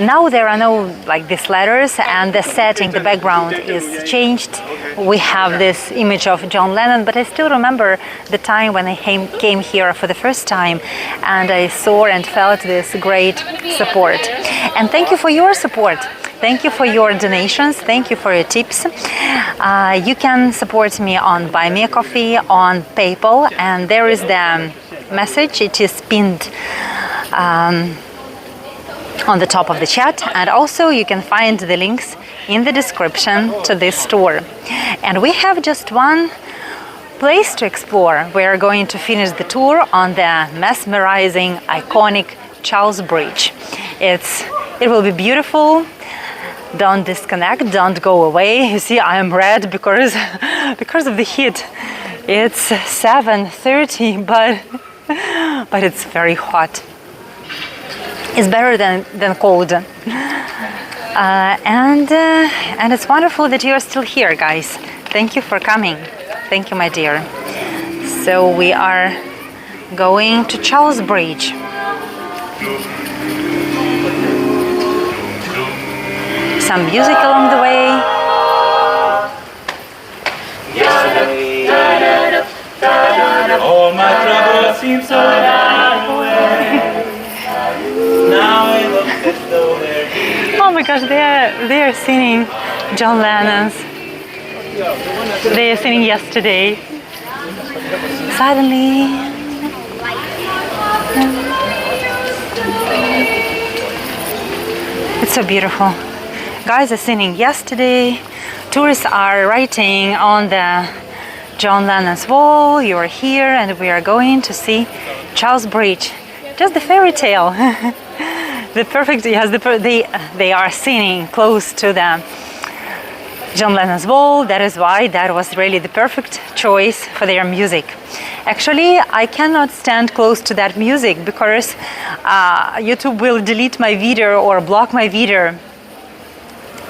Now there are no like these letters, and the setting, the background is changed. We have this image of John Lennon, but I still remember the time when I came here for the first time, and I saw and felt this great support. And thank you for your support. Thank you for your donations. Thank you for your tips. You can support me on Buy Me a Coffee, on PayPal, and there is the message. It is pinned on the top of the chat, and also you can find the links in the description to this store. And we have just one place to explore. We are going to finish the tour on the mesmerizing, iconic Charles Bridge. It will be beautiful. Don't disconnect, don't go away. You see, I am red because of the heat. It's 7:30, but it's very hot. It's better than cold. And it's wonderful that you are still here, guys. Thank you for coming. Thank you, my dear. So we are going to Charles Bridge. Some music along the way. All my troubles seem so far away. Now it looks as though they're here. Oh my gosh, they are singing John Lennon's. They are singing Yesterday. Suddenly. It's so beautiful. Guys are singing Yesterday. Tourists are writing on the John Lennon's wall. You are here, and we are going to see Charles Bridge. Just the fairy tale. The perfect. Yes, they are singing close to the John Lennon's wall. That is why that was really the perfect choice for their music. Actually, I cannot stand close to that music because YouTube will delete my video or block my video.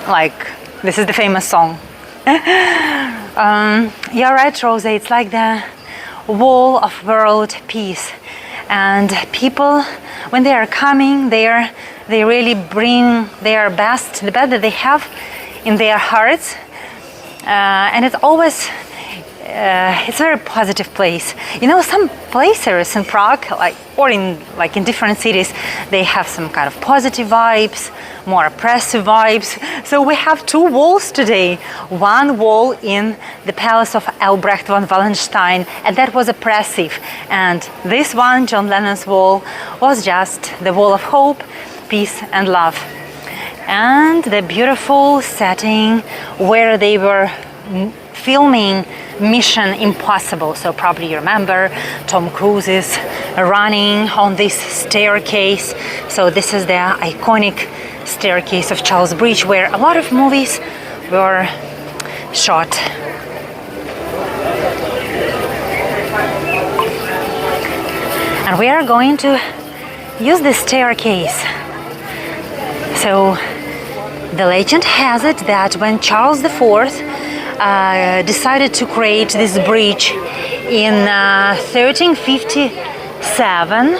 Like, this is the famous song. You're right, Rosa, it's like the wall of world peace. And people, when they are coming there, they really bring their best, the best that they have in their hearts. And it's always, it's a very positive place. You know, some places in Prague, in different cities, they have some kind of positive vibes, more oppressive vibes. So we have two walls today. One wall in the palace of Albrecht von Wallenstein, and that was oppressive. And this one, John Lennon's wall, was just the wall of hope, peace and love. And the beautiful setting where they were filming Mission Impossible. So probably you remember Tom Cruise is running on this staircase. So this is the iconic staircase of Charles Bridge, where a lot of movies were shot. And we are going to use this staircase. So the legend has it that when Charles IV decided to create this bridge in 1357.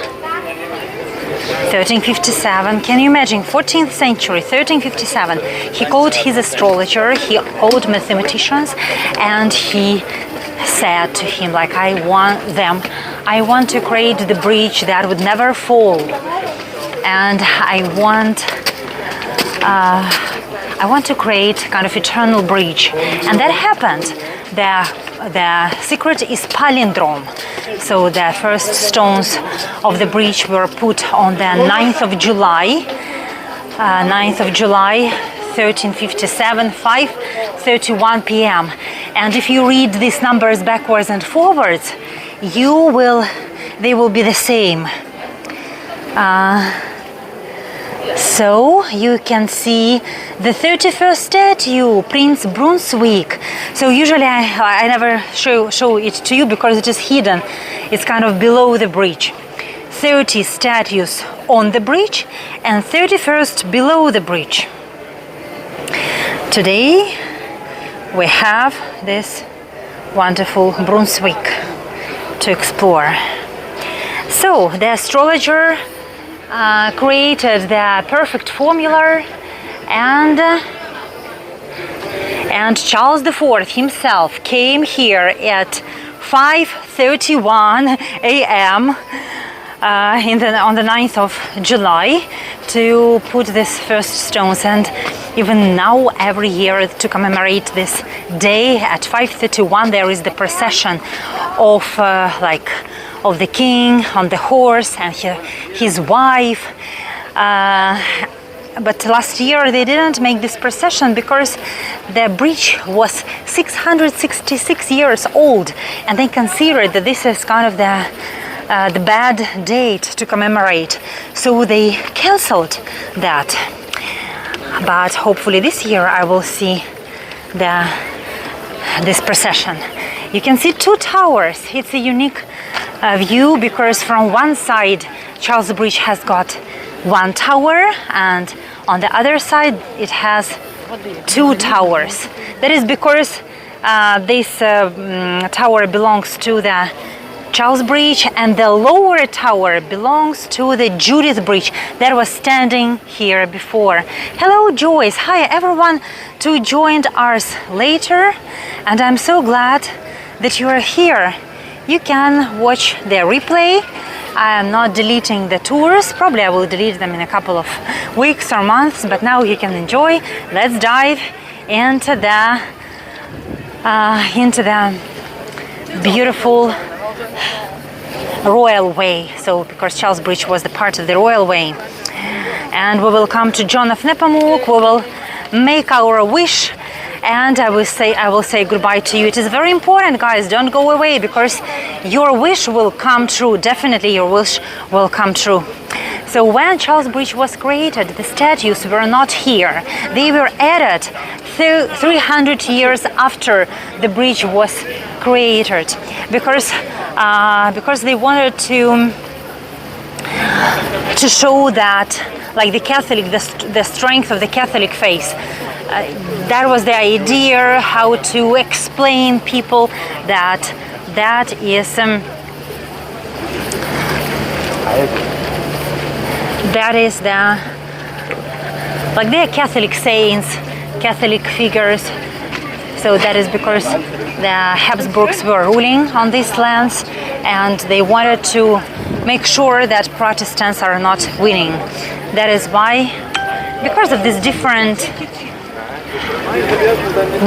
1357, can you imagine? 14th century, 1357. He called his astrologer, he called mathematicians, and he said to him, like, I want to create the bridge that would never fall, and I want to create kind of eternal bridge. And that happened. The secret is palindrome. So the first stones of the bridge were put on the 9th of July, 1357, 5:31 p.m. And if you read these numbers backwards and forwards, they will be the same. So you can see the 31st statue, Prince Brunswick. So usually I never show it to you because it is hidden. It's kind of below the bridge. 30 statues on the bridge and 31st below the bridge. Today we have this wonderful Brunswick to explore. So the astrologer created the perfect formula, and Charles IV himself came here at 5:31 a.m. On the 9th of July to put these first stones. And even now, every year to commemorate this day at 5:31, there is the procession of of the king on the horse and his wife. But last year they didn't make this procession because the bridge was 666 years old, and they considered that this is kind of the bad date to commemorate, so they cancelled that. But hopefully this year I will see this procession. You can see two towers. It's a unique view because from one side Charles Bridge has got one tower, and on the other side it has two towers. That is because this tower belongs to the Charles Bridge, and the lower tower belongs to the Judith Bridge that was standing here before. Hello Joyce, hi everyone who joined us later, and I'm so glad that you are here. You can watch the replay. I am not deleting the tours. Probably I will delete them in a couple of weeks or months, but now you can enjoy. Let's dive into the beautiful Royal Way. So because Charles Bridge was the part of the Royal Way, and we will come to John of Nepomuk. We will make our wish, and I will say goodbye to you. It is very important, guys. Don't go away, because your wish will come true. Definitely your wish will come true. So when Charles Bridge was created, the statues were not here. They were added 300 years after the bridge was created, because they wanted to show that, like, the strength of the Catholic faith. That was the idea, how to explain people that is they are Catholic saints, Catholic figures. So that is because the Habsburgs were ruling on these lands, and they wanted to make sure that Protestants are not winning. That is why, because of these different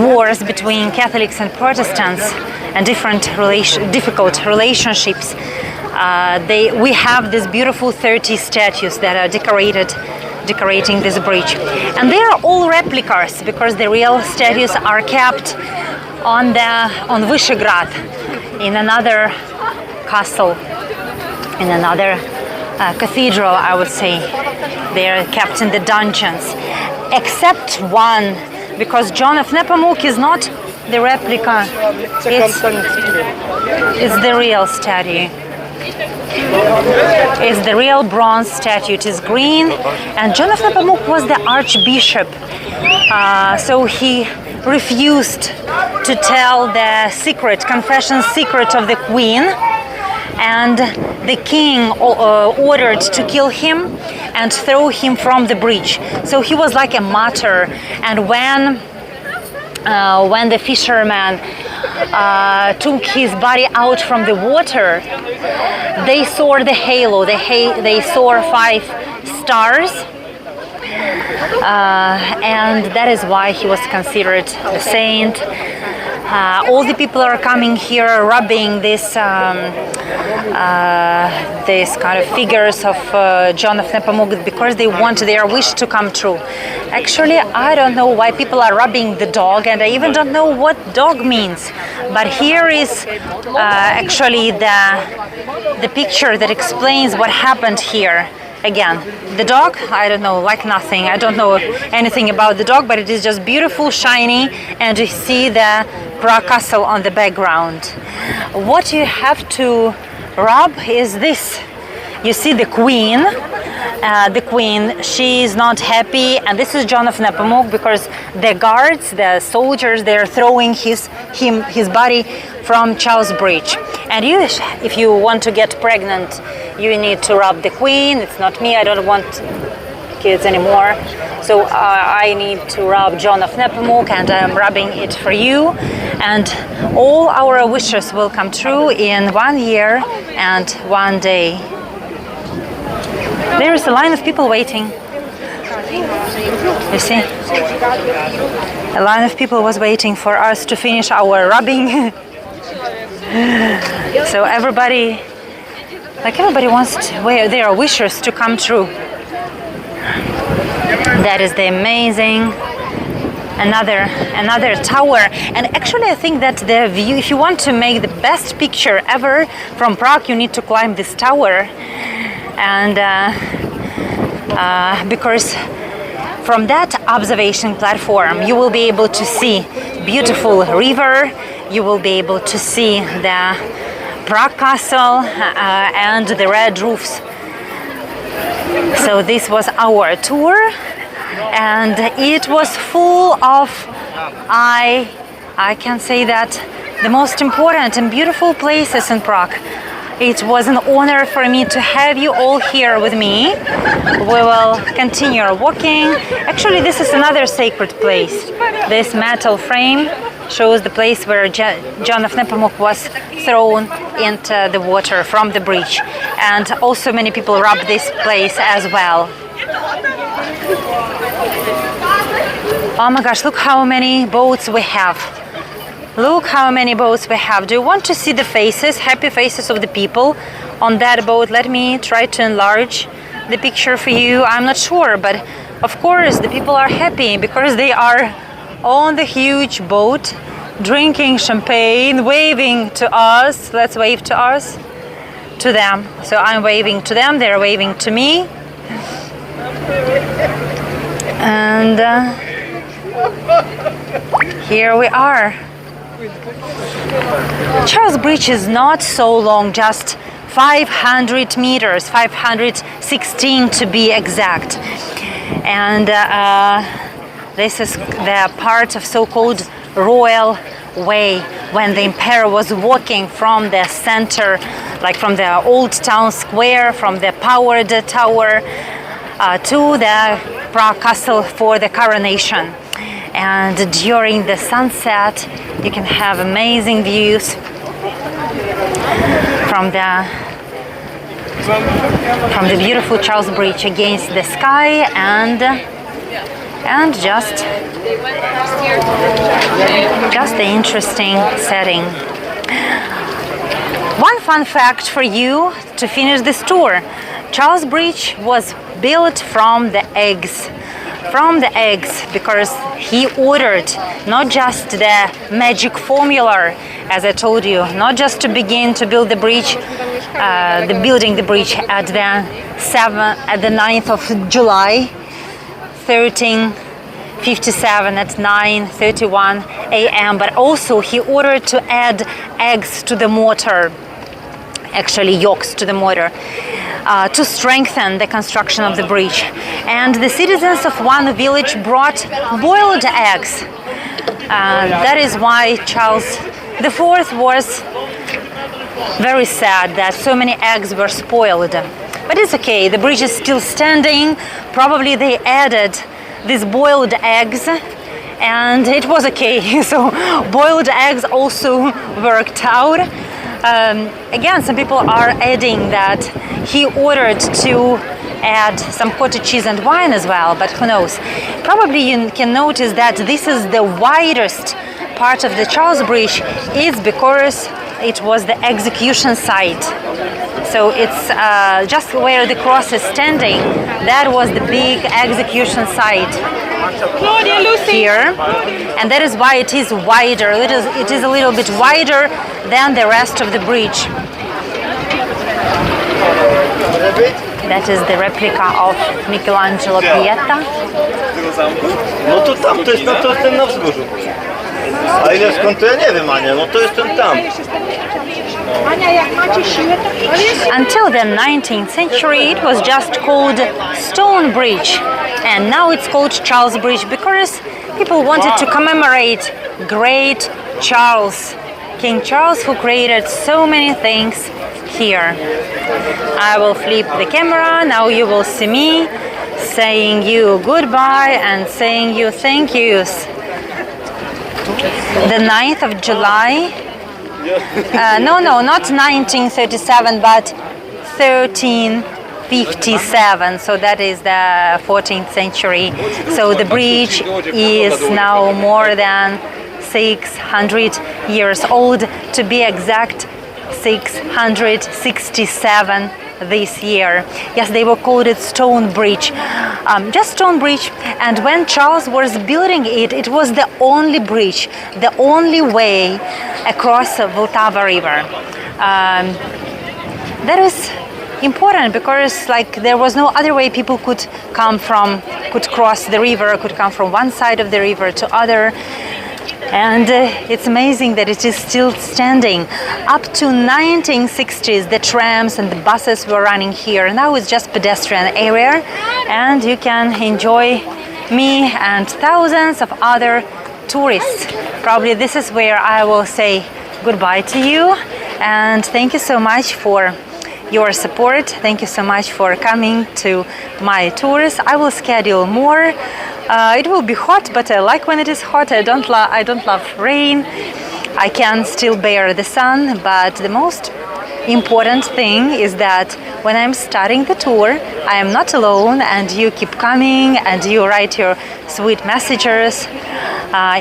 wars between Catholics and Protestants and different difficult relationships, we have these beautiful 30 statues that are decorating this bridge, and they are all replicas, because the real statues are kept on Visegrad, in another castle, in another cathedral, I would say. They are kept in the dungeons, except one, because John of Nepomuk is not the replica, it's the real statue. It's the real bronze statue. It is green, and John of Nepomuk was the archbishop, so he refused to tell the confession secret of the queen, and the king ordered to kill him and throw him from the bridge. So he was like a martyr. And when the fishermen took his body out from the water, they saw the halo. They saw 5 stars, and that is why he was considered a saint. All the people are coming here, rubbing this kind of figures of John of Nepomuk because they want their wish to come true. Actually, I don't know why people are rubbing the dog, and I even don't know what dog means. But here is actually the picture that explains what happened here. Again, the dog, I don't know, like nothing. I don't know anything about the dog, but it is just beautiful, shiny, and you see the Prague castle on the background. What you have to rub is this. You see the queen. She is not happy, and this is John of Nepomuk because the guards, the soldiers, they're throwing his body from Charles Bridge. And if you want to get pregnant, you need to rub the queen. It's not me. I don't want kids anymore, so I need to rub John of Nepomuk, and I'm rubbing it for you. And all our wishes will come true in 1 year and 1 day. There is a line of people waiting. You see? A line of people was waiting for us to finish our rubbing. So everybody wants their wishes to come true. That is the amazing another tower. And actually I think that the view, if you want to make the best picture ever from Prague, you need to climb this tower. And because from that observation platform you will be able to see beautiful river, you will be able to see the Prague castle and the red roofs. So this was our tour, and it was full of, I can say that, the most important and beautiful places in Prague. It was an honor for me to have you all here with me. We will continue walking. Actually, this is another sacred place. This metal frame shows the place where John of Nepomuk was thrown into the water from the bridge. And also many people rub this place as well. Oh my gosh, look how many boats we have. Look how many boats we have. Do you want to see the faces, happy faces of the people on that boat? Let me try to enlarge the picture for you. I'm not sure, but of course the people are happy because they are on the huge boat, drinking champagne, waving to us. Let's wave to us, to them. So I'm waving to them, they're waving to me. And here we are. Charles Bridge is not so long, just 500 meters, 516 to be exact. And this is the part of so-called Royal Way, when the emperor was walking from the center, like from the old town square, from the powered tower to the Prague castle for the coronation. And during the sunset you can have amazing views from the beautiful Charles Bridge against the sky, and just the interesting setting. One fun fact for you to finish this tour: Charles Bridge was built from the eggs. Because he ordered not just the magic formula, as I told you, not just to begin to build the bridge, building the bridge at the 9th of July, 1357 at 9:31 a.m. But also he ordered to add eggs to the mortar, actually yolks to the mortar, to strengthen the construction of the bridge. And the citizens of one village brought boiled eggs That is why Charles IV was very sad that so many eggs were spoiled. But it's okay, the bridge is still standing. Probably they added these boiled eggs and it was okay. So boiled eggs also worked out. Again, some people are adding that he ordered to add some cottage cheese and wine as well, but who knows. Probably you can notice that this is the widest part of the Charles Bridge is because it was the execution site. So it's just where the cross is standing, that was the big execution site here, and that is why it is wider. It is a little bit wider than the rest of the bridge. That is the replica of Michelangelo Pieta. No to tam, to jest ten na wzgórzu. A ile skąd to ja nie wiem, Ania, no to jest ten tam. Until the 19th century, it was just called Stone Bridge, and now it's called Charles Bridge because people wanted to commemorate great Charles, King Charles, who created so many things here. I will flip the camera. Now you will see me saying you goodbye and saying you thank yous. The 9th of July. No, not 1937, but 1357. So that is the 14th century. So the bridge is now more than 600 years old. To be exact, 667 this year. Yes, they were called it Stone Bridge, just Stone Bridge. And when Charles was building it, it was the only bridge, the only way across the Vltava River. That is important because there was no other way people could cross the river, could come from one side of the river to other. And it's amazing that it is still standing. Up to 1960s, the trams and the buses were running here. Now it's just pedestrian area, and you can enjoy me and thousands of other tourists. Probably this is where I will say goodbye to you, and thank you so much for your support. Thank you so much for coming to my tours. I will schedule more. It will be hot, but I like when it is hot. I don't love rain. I can still bear the sun, but the most important thing is that when I'm starting the tour, I am not alone, and you keep coming and you write your sweet messages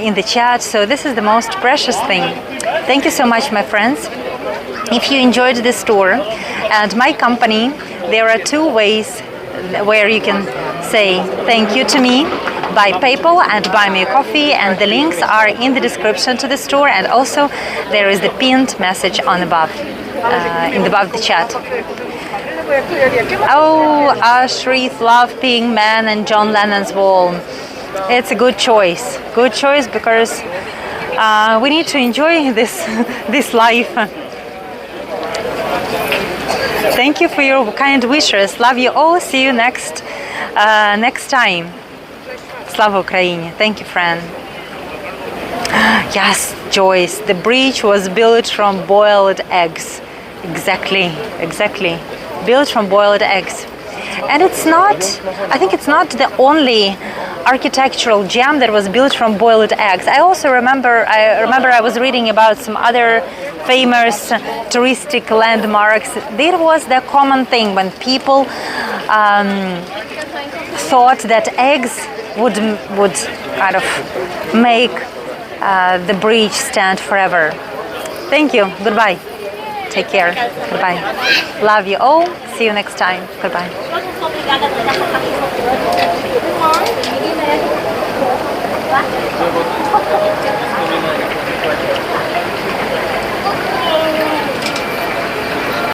in the chat. So this is the most precious thing. Thank you so much, my friends. If you enjoyed this tour and my company, there are two ways where you can say thank you to me: by PayPal and buy me a coffee, and the links are in the description to the store, and also there is the pinned message on above the chat. Oh, Ashrith, love Pink Man and John Lennon's wall. It's a good choice because we need to enjoy this life. Thank you for your kind wishes. Love you all. See you next time. Slava Ukraini. Thank you, friend. Yes, Joyce. The bridge was built from boiled eggs. Exactly. Built from boiled eggs. And I think it's not the only architectural gem that was built from boiled eggs. I also remember I was reading about some other famous touristic landmarks. There was the common thing when people thought that eggs would kind of make the bridge stand forever. Thank you. Goodbye. Take care. Goodbye. Love you all. See you next time. Goodbye.